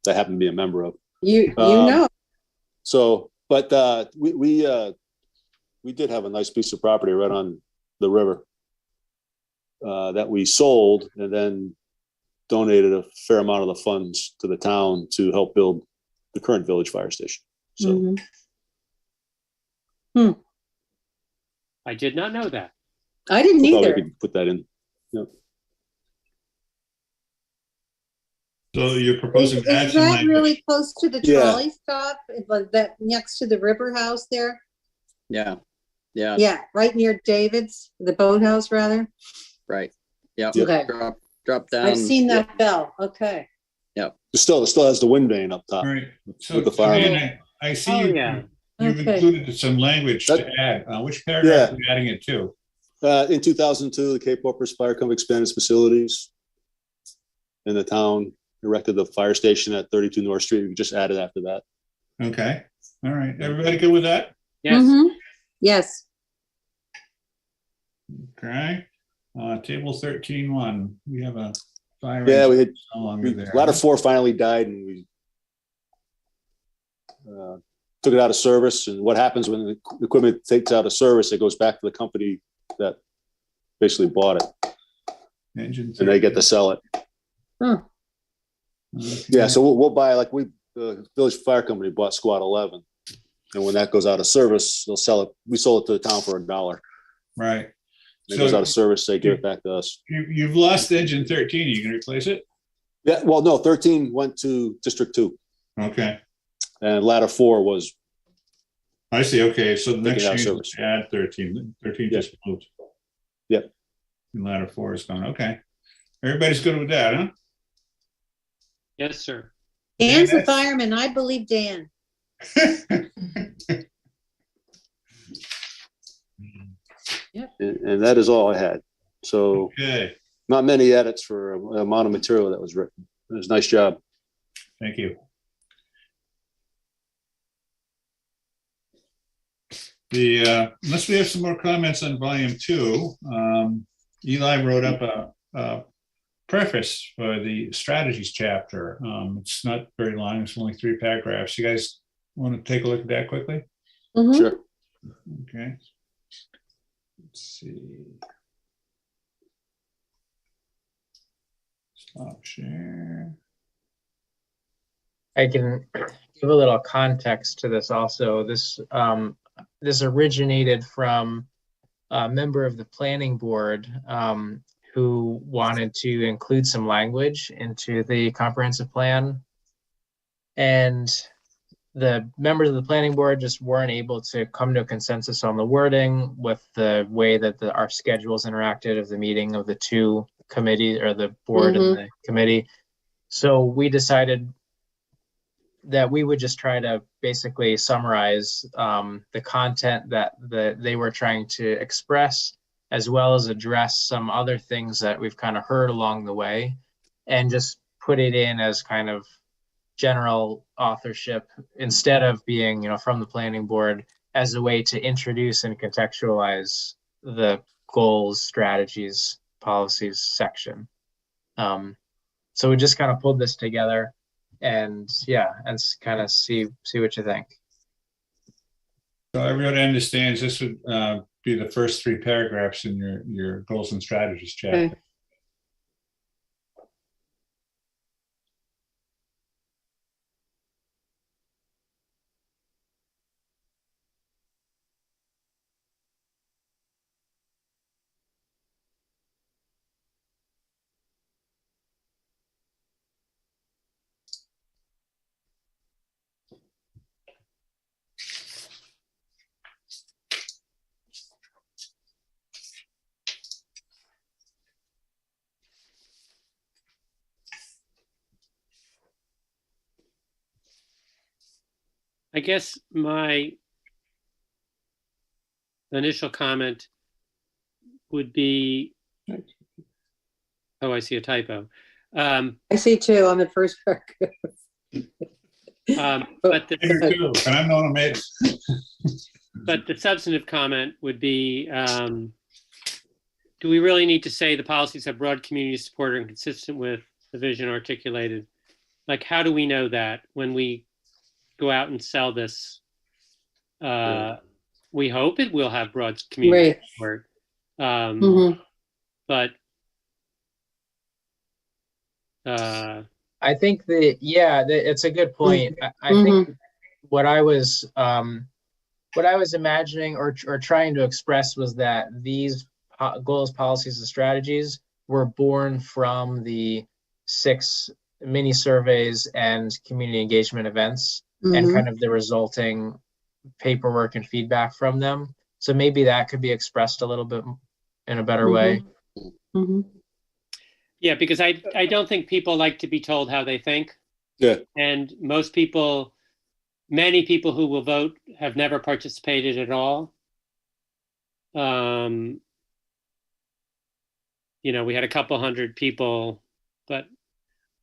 that I happen to be a member of. You Um, know, So, but we did have a nice piece of property right on the river that we sold and then donated a fair amount of the funds to the town to help build the current village fire station. So Mhm. I did not know that. I didn't we thought we either. could put that in. Yep. So you're proposing to add Is some that language. really close to the Yeah. trolley stop? Like that next to the river house there? Yeah. Yeah. Yeah, right near David's, the boathouse rather. Right. Yeah. Okay. Drop down. I've seen that bell. Okay. It still has the wind vane up top. All right. So With the fire. Dan, I see Oh, you, yeah. you've Okay. included some language to add. Which paragraph are you adding it to? In 2002, the Cape Porpoise Fire Company expanded its facilities in the town, erected the fire station at 32 North Street. We just added after that. Okay. All right. Everybody good with that? Yes. Mhm. Yes. Okay. Table 13-1. We have a fire. Yeah, we engine had no longer there. ladder 4 finally died, and we took it out of service. And what happens when the equipment takes out of service? It goes back to the company that basically bought it, Engine and they get to sell it. Huh. Okay. Yeah, so we'll buy the Village Fire Company bought Squad 11, and when that goes out of service, they'll sell it. We sold it to the town for $1. Right. When it goes out of service, they give it back to us. You've lost engine 13. Are you going to replace it? Yeah, well, no, 13 went to District 2, Okay. and ladder 4 was, I see. Okay. So the next Taking out change service. is to add 13. 13 Yeah. just moved. Yep. And ladder 4 is gone. Okay. Everybody's good with that, huh? Yes, sir. Dan's the Yes. fireman. I believe Dan. and that is all I had. So Okay. not many edits for the amount of material that was written. It was a nice job. Thank you. Unless we have some more comments on volume 2, Eli wrote up a preface for the strategies chapter. It's not very long. It's only 3 paragraphs. You guys want to take a look at that quickly? Mhm. Sure. Okay. Let's see. Stop share. I can give a little context to this also. This originated from a member of the planning board who wanted to include some language into the comprehensive plan. And the members of the planning board just weren't able to come to a consensus on the wording with the way that our schedules interacted of the meeting of the 2 committees, or the board and the committee. So we decided that we would just try to basically summarize the content that they were trying to express, as well as address some other things that we've kind of heard along the way, and just put it in as kind of general authorship instead of being, from the planning board, as a way to introduce and contextualize the goals, strategies, policies section. So we just kind of pulled this together, and kind of see what you think. So everybody understands this would be the first 3 paragraphs in your goals and strategies chapter. Okay. I guess my initial comment would be, oh, I see a typo. I see two on the first paragraph. But I do too, and I'm the one who made it. but the substantive comment would be, do we really need to say the policies have broad community support and consistent with the vision articulated? Like, how do we know that when we go out and sell this? We hope it will have broad community Right. support. Mhm. But I think it's a good point. I think what I was imagining or trying to express was that these goals, policies, and strategies were born from the 6 mini surveys and community engagement events and kind of the resulting paperwork and feedback from them. So maybe that could be expressed a little bit in a better way. yeah, because I don't think people like to be told how they think. Yeah. And many people who will vote have never participated at all. You know, we had a couple hundred people, but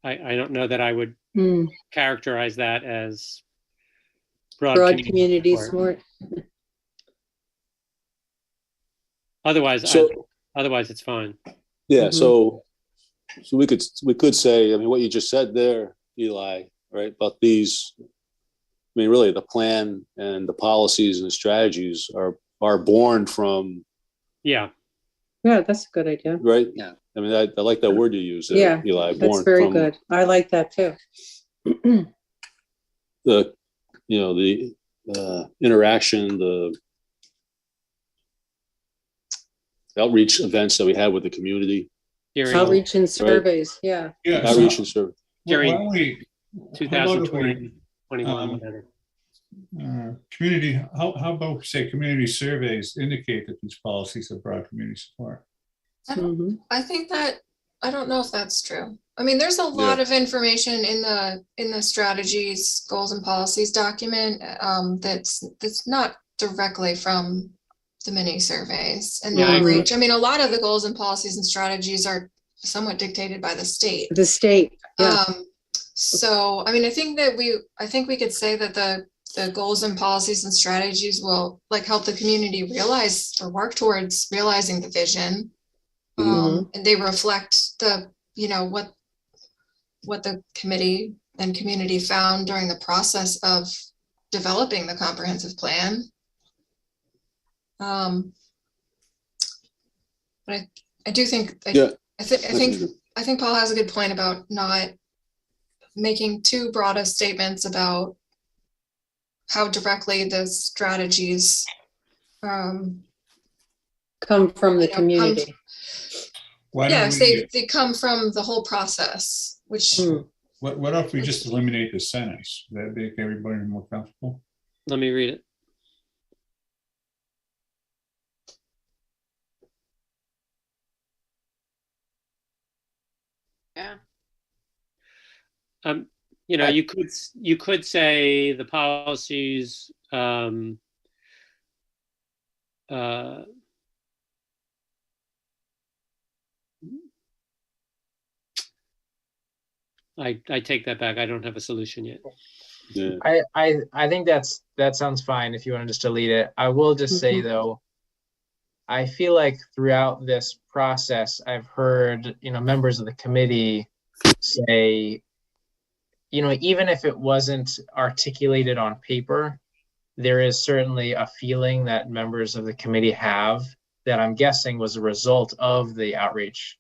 I don't know that I would characterize that as broad community support. Otherwise, So- otherwise it's fine. Yeah, so we could say, I mean, what you just said there, Eli, right, about these, I mean, really the plan and the policies and the strategies are born from, Yeah, that's a good idea. right? Yeah. I mean, I like that word you use there, Yeah, Eli. That's born very from good. I like that too. the, you know, the interaction, the outreach events that we had with the community, During Outreach and surveys, yeah. Yeah, outreach and service. why don't we, 2020, 21, um, whatever. community, how about we say community surveys indicate that these policies have broad community support? I think that, I don't know if that's true. I mean, there's a lot of information in the strategies, goals and policies document that's not directly from the mini surveys and the Yeah, I agree. outreach. I mean, a lot of the goals and policies and strategies are somewhat dictated by the state. The state, yeah. So, I mean, I think we could say that the goals and policies and strategies will like help the community realize or work towards realizing the vision. And they reflect the, you know, what the committee and community found during the process of developing the comprehensive plan. But I do think, I think Paul has a good point about not making too broad of statements about how directly the strategies Come from the community. Why yeah, don't we, they come from the whole process, which what if we just eliminate the sentence? That make everybody more comfortable? Let me read it. Yeah. You know, you could say the policies I take that back. I don't have a solution yet. Yeah. I think that sounds fine if you want to just delete it. I will just say though, I feel like throughout this process, I've heard, you know, members of the committee say, you know, even if it wasn't articulated on paper, there is certainly a feeling that members of the committee have that I'm guessing was a result of the outreach.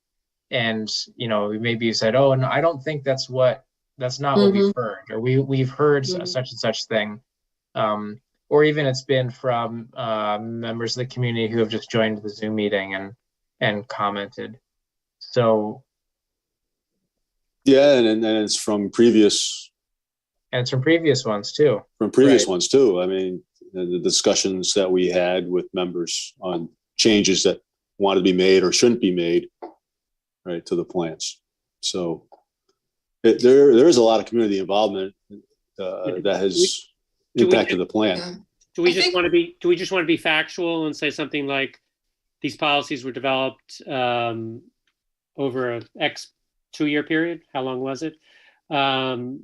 And, you know, maybe you said, oh, no, I don't think that's not what we've heard, or we've heard such and such thing. Or even it's been from members of the community who have just joined the Zoom meeting and commented. So. Yeah, and it's from previous. And it's from previous ones too. From previous ones too. I mean, the discussions that we had with members on changes that want to be made or shouldn't be made, right, to the plans. So there is a lot of community involvement that has. Do we- impact of the plan. Yeah. Do we I just think- want to be, do we just want to be factual and say something like, these policies were developed over a X 2-year period? How long was it? And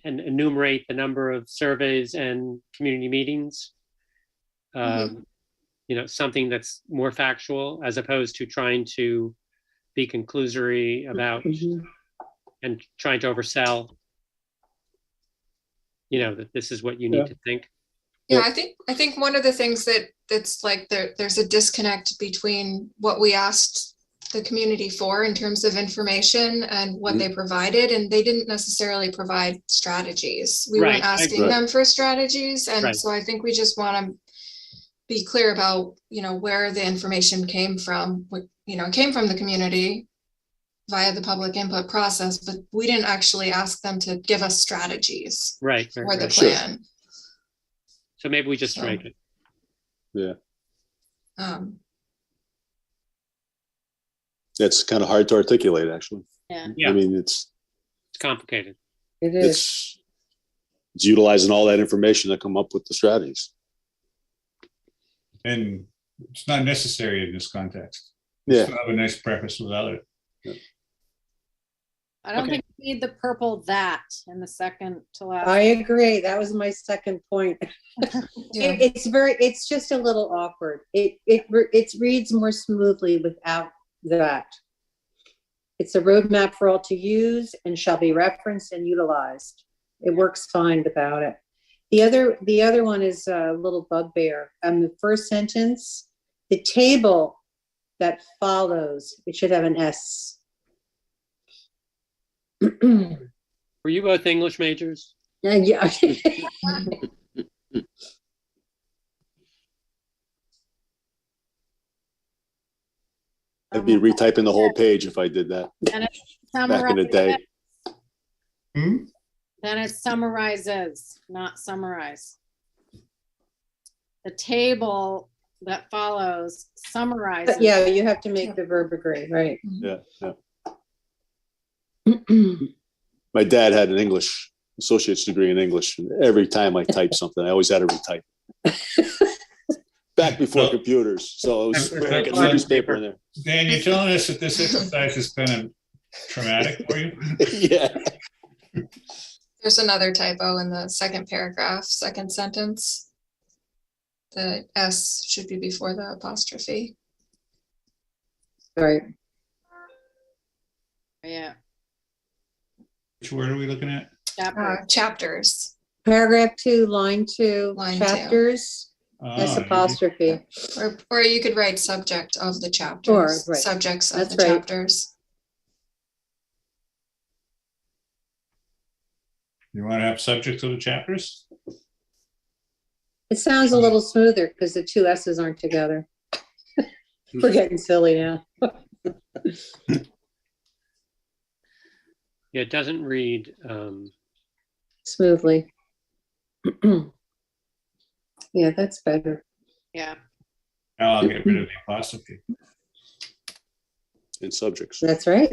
enumerate the number of surveys and community meetings. Something that's more factual as opposed to trying to be conclusory about and trying to oversell. That this is what you need Yeah. to think. Yeah, I think one of the things that's like there's a disconnect between what we asked the community for in terms of information and what they provided, and they didn't necessarily provide strategies. We Right, weren't asking right. them for strategies, and Right. so I think we just want to be clear about where the information came from. It came from the community via the public input process, but we didn't actually ask them to give us strategies Right. for right, the right. Sure. plan. So maybe we just So- strike it. Yeah, Um, that's kind of hard to articulate, actually. Yeah. Yeah. I mean, it's It's complicated. It is. it's utilizing all that information to come up with the strategies. And it's not necessary in this context. Yeah, Still have a nice preface without it. I don't Okay. think you need the purple that in the second to last. I agree. That was my second point. yeah. It's just a little awkward. It reads more smoothly without that. It's a roadmap for all to use and shall be referenced and utilized. It works fine without it. The other one is a little bugbear. The first sentence, the table that follows, it should have an S. Were you both English majors? Yeah. I'd be retyping the whole page if I did that And it back in the day. Hmm? Then it summarizes, not summarize. The table that follows summarizes. Yeah, you have to make the verb agree, right? Yeah, yeah. My dad had an English associate's degree in English, and every time I typed something, I always had to retype. Back before Well- computers, so it was I could Well- newspaper in there. Dan, you're telling us that this exercise is kind of traumatic for you? Yeah, There's another typo in the second paragraph, second sentence. The S should be before the apostrophe. Right. Yeah. Which word are we looking at? Chapter. Chapters, Paragraph 2, line 2, Line 2. chapters, S Oh, apostrophe. or you could write subject of the chapters, right. subjects of That's the right. chapters. You want to have subjects of the chapters? It sounds a little smoother because the two S's aren't together. We're getting silly now. Yeah, it doesn't read. Smoothly. Yeah, that's better. Yeah. Now I'll get rid of the apostrophe. and subjects. That's right.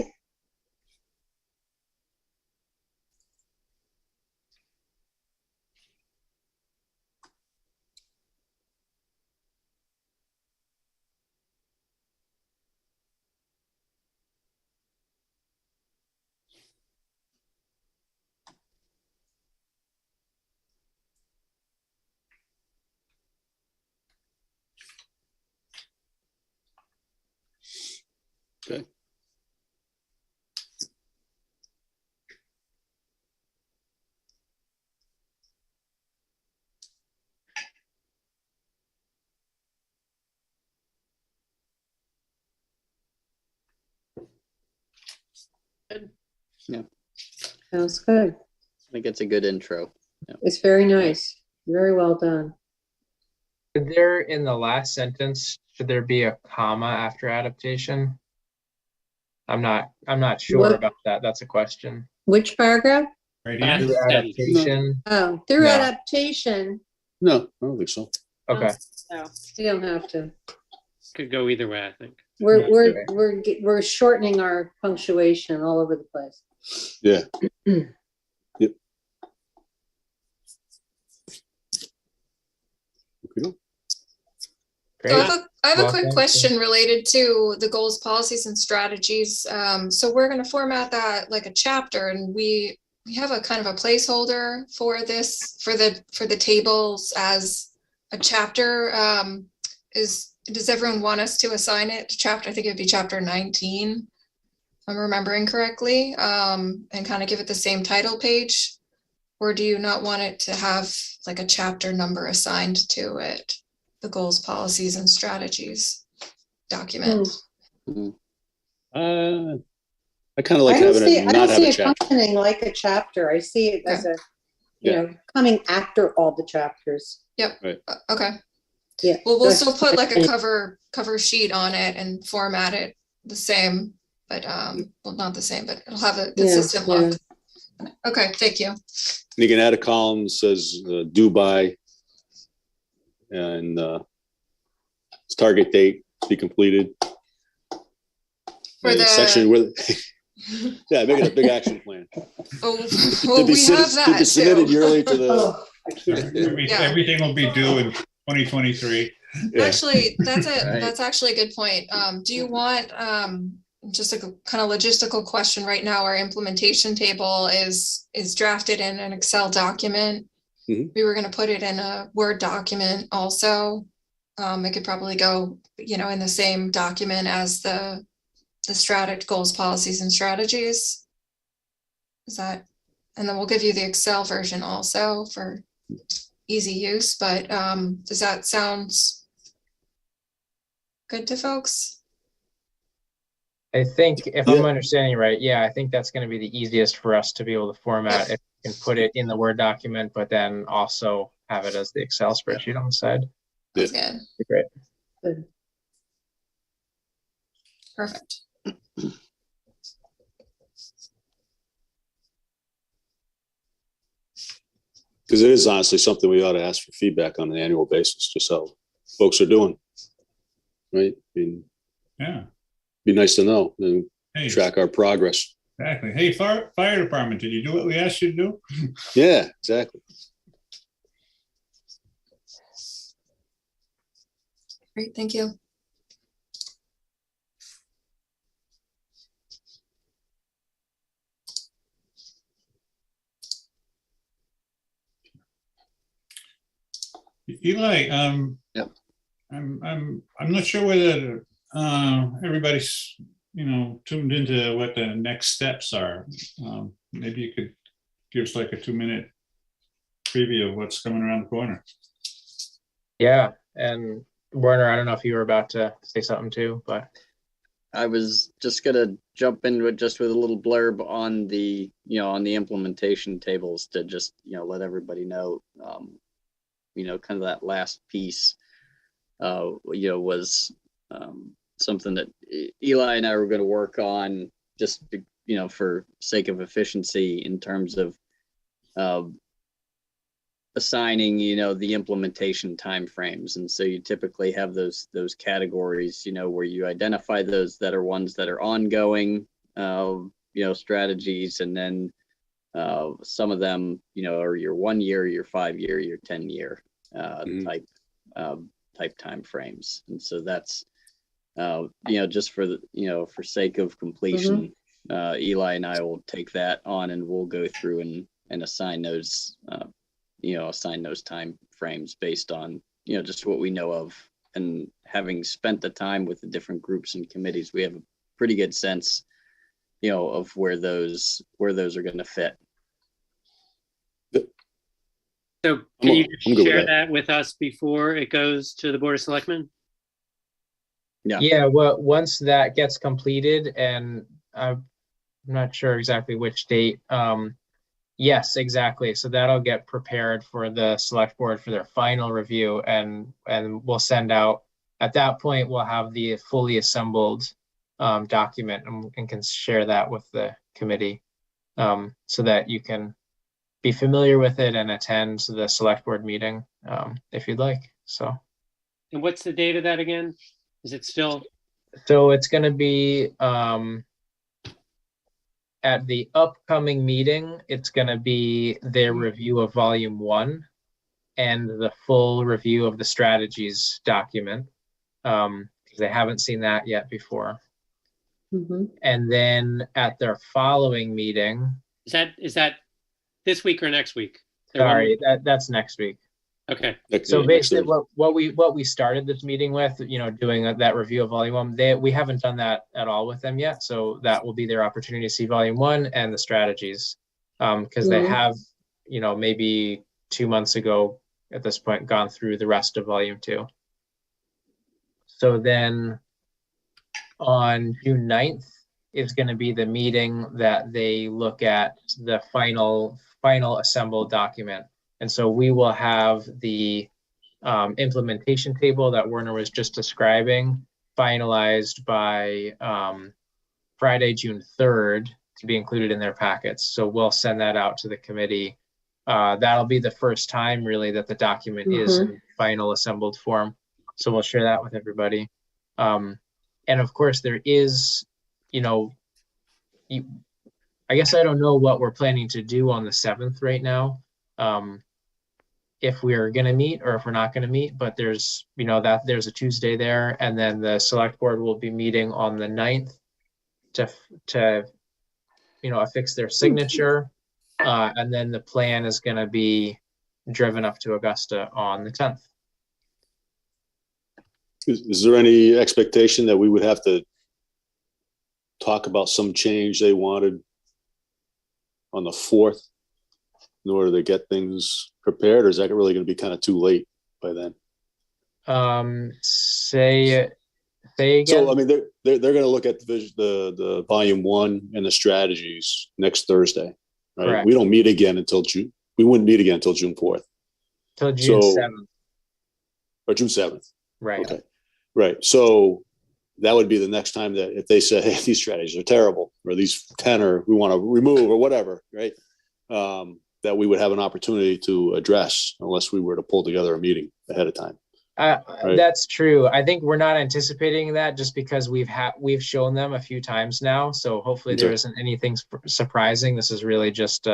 Okay. Sounds good. I think it's a good intro. It's very nice. Very well done. Should there, in the last sentence, should there be a comma after adaptation? I'm not sure What? about that. That's a question. Which paragraph? Right Last here? Through sentence. adaptation, Oh, through No. adaptation, No, I don't think so. okay. So, you don't have to. Could go either way, I think. We're shortening our punctuation all over the place. Yeah, So Great. I have a Well, quick thank you. question related to the goals, policies, and strategies. So we're going to format that like a chapter, and we have a kind of a placeholder for this for the tables as a chapter. Does everyone want us to assign it to chapter? I think it'd be chapter 19, if I'm remembering correctly, and kind of give it the same title page, or do you not want it to have like a chapter number assigned to it? The goals, policies, and strategies document. I kind of like I don't having see, it I not don't have see a it chapter. functioning like a chapter. I see it as a, you Yeah. know, coming after all the chapters. Okay. Yeah. Well, we'll that's still put my like a opinion. cover sheet on it and format it the same, but well, not the same, but it'll have a consistent Yeah, look. Okay, thank you. You can add a column that says due by and target date to be completed. For And a section the with yeah, make it a big action plan. oh, To well, be we have to that be submitted too. yearly to the. Oh, I can't. Yeah. Everything will be due in 2023. Yeah. Actually, that's Right. that's actually a good point. Do you want just a kind of logistical question right now? Our implementation table is drafted in an Excel document. Mhm. We were going to put it in a Word document also. It could probably go, you know, in the same document as the strategy, goals, policies, and strategies. Is that, and then we'll give you the Excel version also for easy use, but does that sound good to folks? I think if Yeah. I'm understanding right, yeah, I think that's going to be the easiest for us to be able to format. If we can put it in the Word document, but then also have it as the Excel spreadsheet on the side. That's good. Be great. Good. Perfect. Because it is honestly something we ought to ask for feedback on an annual basis, just how folks are doing. Right? I mean, Yeah. be nice to know and Hey, track our progress. exactly. Hey, fire department, did you do what we asked you to do? Yeah, exactly. Great, thank you. Eli, Yep. I'm not sure whether everybody's, you know, tuned into what the next steps are. Maybe you could give us like a 2-minute preview of what's coming around the corner. Yeah, and Werner, I don't know if you were about to say something too, but I was just gonna jump into it just with a little blurb on the, you know, on the implementation tables to just, you know, let everybody know, you know, kind of that last piece, you know, was something that Eli and I were going to work on just, you know, for sake of efficiency in terms of assigning, you know, the implementation timeframes. And so you typically have those categories, you know, where you identify those that are ones that are ongoing, you know, strategies, and then some of them, you know, are your 1 year, your 5 year, your 10 year type time frames. And so that's, you know, just for the, you know, for sake of completion, Eli and I will take that on and we'll go through and assign those, you know, assign those time frames based on, you know, just what we know of. And having spent the time with the different groups and committees, we have a pretty good sense, you know, of where those are going to fit. So can you I'm good with share that. that with us before it goes to the Board of Selectmen? yeah, well, once that gets completed, and I'm not sure exactly which date. Yes, exactly. So that'll get prepared for the select board for their final review, and we'll send out, at that point, we'll have the fully assembled document and can share that with the committee, so that you can be familiar with it and attend the select board meeting if you'd like. So And what's the date of that again? Is it still? so it's going to be at the upcoming meeting, it's going to be their review of volume 1 and the full review of the strategies document. because they haven't seen that yet before. Mhm. And then at their following meeting, Is that this week or next week? They're one sorry, week- that's next week. Okay. So Next basically, Thursday. what we started this meeting with, doing that review of volume one, we haven't done that at all with them yet. So that will be their opportunity to see volume one and the strategies, because they Mhm. have, maybe 2 months ago at this point gone through the rest of volume two. So then on June 9th is going to be the meeting that they look at the final assembled document. And so we will have the implementation table that Werner was just describing finalized by Friday, June 3rd to be included in their packets. So we'll send that out to the committee. That'll be the first time really that the document is in final assembled form. So we'll share that with everybody. And of course there is, I guess I don't know what we're planning to do on the 7th right now. If we're going to meet or if we're not going to meet, but there's, there's a Tuesday there, and then the select board will be meeting on the 9th to affix their signature. And then the plan is going to be driven up to Augusta on the 10th. Is there any expectation that we would have to talk about some change they wanted on the 4th in order to get things prepared, or is that really going to be kind of too late by then? Say again. So I mean, they're going to look at the volume one and the strategies next Thursday, right? Correct. We don't meet again until June. We wouldn't meet again until June 4th. Till June 7th. Or June 7th. Right. Okay. Right. So that would be the next time that if they say, hey, these strategies are terrible, or these 10 we want to remove or whatever, right? That we would have an opportunity to address unless we were to pull together a meeting ahead of time. Right. That's true. I think we're not anticipating that just because we've shown them a few times now. So hopefully there isn't anything surprising. This is really just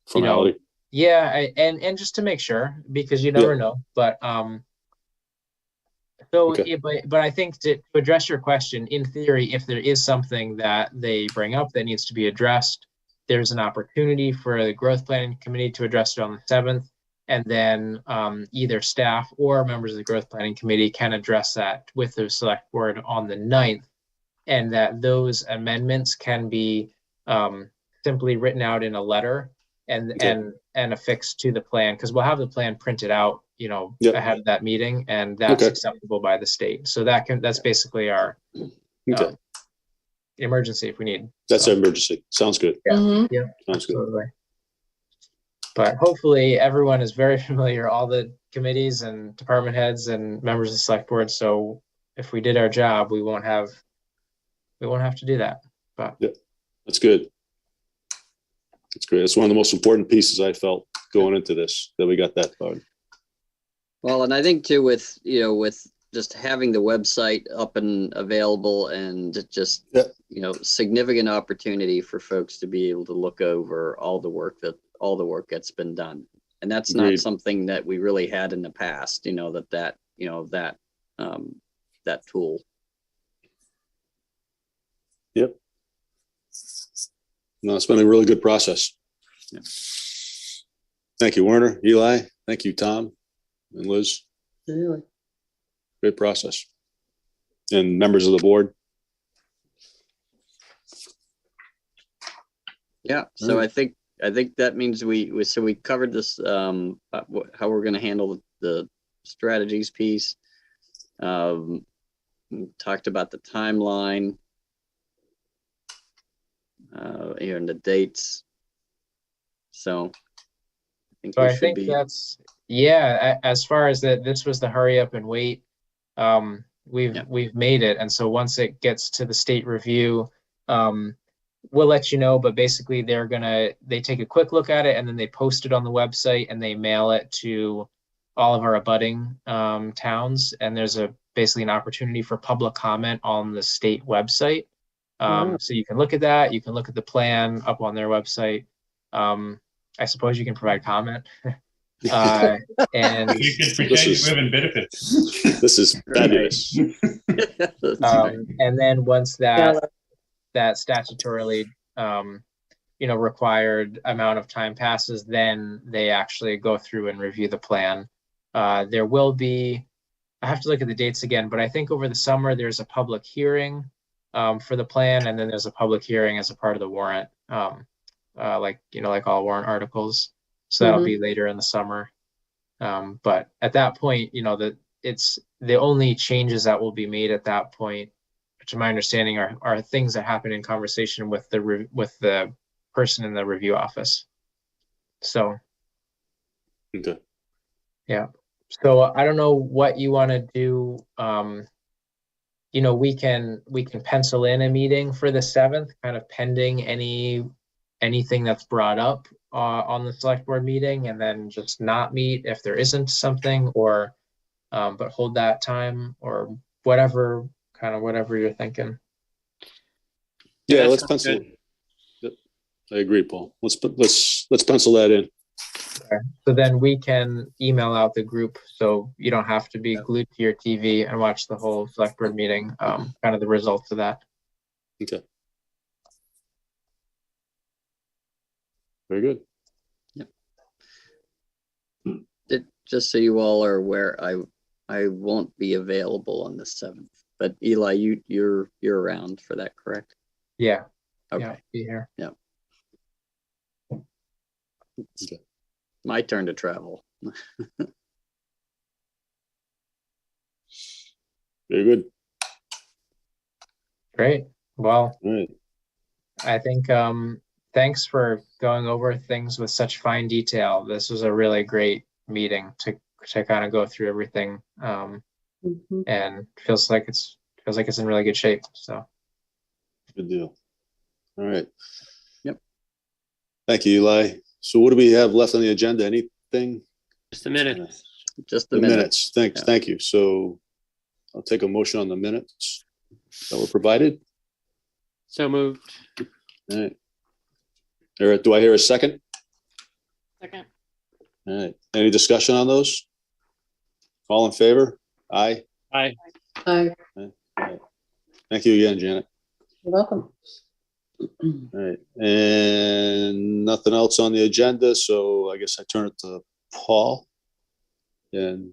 formality. And just to make sure, because you never know. But but I think to address your question, in theory, if there is something that they bring up that needs to be addressed, there's an opportunity for the growth planning committee to address it on the 7th. And then either staff or members of the growth planning committee can address that with the select board on the 9th. And that those amendments can be simply written out in a letter and affixed to the plan, because we'll have the plan printed out, ahead of that meeting, and that's acceptable by the state. So that's basically our emergency if we need. That's an emergency. Sounds good. Yeah. Mhm. Yeah. Sounds Absolutely. Good. But hopefully everyone is very familiar, all the committees and department heads and members of the select board. So if we did our job, we won't have to do that. But yeah, that's good. That's great. It's one of the most important pieces I felt going into this, that we got that part. Well, and I think too, with just having the website up and available, and just significant opportunity for folks to be able to look over all the work that's been done, and that's Agreed. not something that we really had in the past. That tool. Yep. No, it's been a really good process. Yeah. Thank you, Werner, Eli. Thank you, Tom and Liz. Really. Great process. And members of the board. Yeah. So I think that means we covered this, how we're going to handle the strategies piece. We talked about the timeline, and the dates. So I think that's as far as that, this was the hurry up and wait. We've made it, and so once it gets to the state review, we'll let you know. But basically they take a quick look at it, and then they post it on the website, and they mail it to all of our abutting towns. And there's basically an opportunity for public comment on the state website. So you can look at that. You can look at the plan up on their website. I suppose you can provide comment. And You can pretend you live in benefits. This is fabulous. That's right. and then once Yeah, that statutorily required amount of time passes, then they actually go through and review the plan. There will be, I have to look at the dates again, but I think over the summer there's a public hearing for the plan, and then there's a public hearing as a part of the warrant, like all warrant articles. So that'll be later in the summer. But at that point, it's the only changes that will be made at that point, to my understanding, are things that happen in conversation with the person in the review office. So Okay. yeah. So I don't know what you want to do. We can pencil in a meeting for the 7th, kind of pending anything that's brought up on the select board meeting, and then just not meet if there isn't something, or but hold that time, or whatever you're thinking. Yeah, that let's sounds pencil. good. Yep. I agree, Paul. Let's pencil that in. Okay. So then we can email out the group, so you don't have to be glued to your TV and watch the whole select board meeting, kind of the results of that. Okay. Very good. Just so you all are aware, I won't be available on the 7th. But Eli, you're around for that, correct? Yeah. Okay. Yeah, be here. Okay. My turn to travel. Very good. Great. Well, All right. I think thanks for going over things with such fine detail. This was a really great meeting to kind of go through everything, and feels like it's in really good shape. So Good deal. All right. Yep. Thank you, Eli. So what do we have left on the agenda? Anything? Just a minute. Just The the minute. minutes. Thanks. Yeah. Thank you. So I'll take a motion on the minutes that were provided. So moved. All right. Do I hear a second? Second. All right. Any discussion on those? All in favor? Aye. Aye. Hi, Thank you again, Janet. you're welcome. All right. And nothing else on the agenda. So I guess I turn it to Paul. And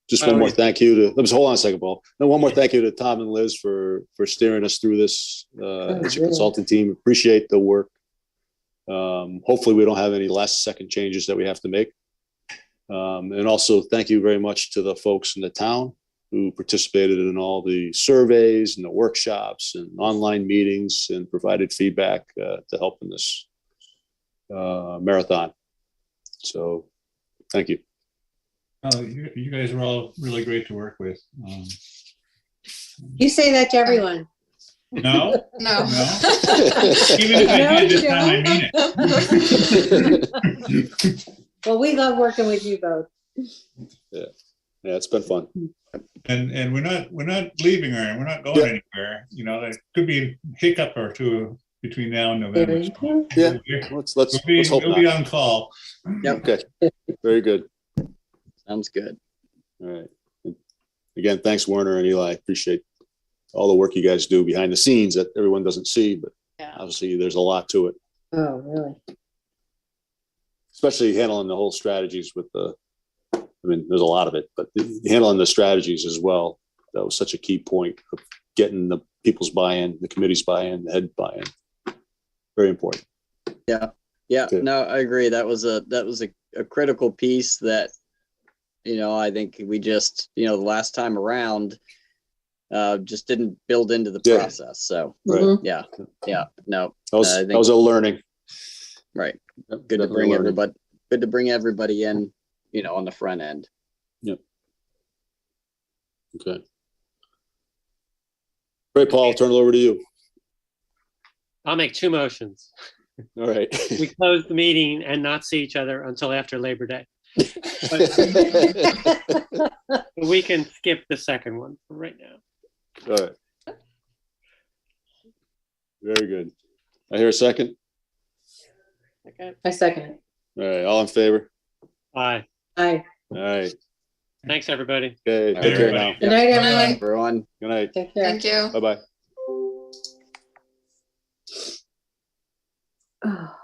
just one more thank you to, let's hold on a second, Paul. And one more thank you to Tom and Liz for steering us through this as your consulting team. Appreciate the work. Hopefully we don't have any last second changes that we have to make. And also thank you very much to the folks in the town who participated in all the surveys and the workshops and online meetings and provided feedback to help in this marathon. So thank you. You guys were all really great to work with. You say that to everyone. No, No. no. Even if I did this time, I mean it. Well, we love working with you both. Yeah, it's been fun. And we're not leaving her. We're not going anywhere. There could be a hiccup or two between now and November. So Yeah, let's hope we'll be not. on call. Yep. Okay, very good. Sounds good. All right. Again, thanks, Werner and Eli. I appreciate all the work you guys do behind the scenes that everyone doesn't see, but obviously there's a lot to it, Oh, really? especially handling the whole strategies with there's a lot of it, but handling the strategies as well. That was such a key point of getting the people's buy-in, the committee's buy-in, the head buy-in. Very important. Yeah. Okay. No, I agree. That was a critical piece that, I think we just, the last time around, just didn't build into the process. So Right. yeah. No, That was a learning. right. Yep, Good to definitely bring learning. everybody in, on the front end. Yep. Okay. Great, Paul. I'll turn it over to you. I'll make two motions. All right. We close the meeting and not see each other until after Labor Day. We can skip the second one for right now. All right. Very good. I hear a second. I second it. All right. All in favor? Aye. Aye. All right. Thanks, everybody. Okay. All Take right, care everybody. now. Good night, Good everyone. night. Everyone. Good night. Take care. Thank you. Bye-bye. Oh.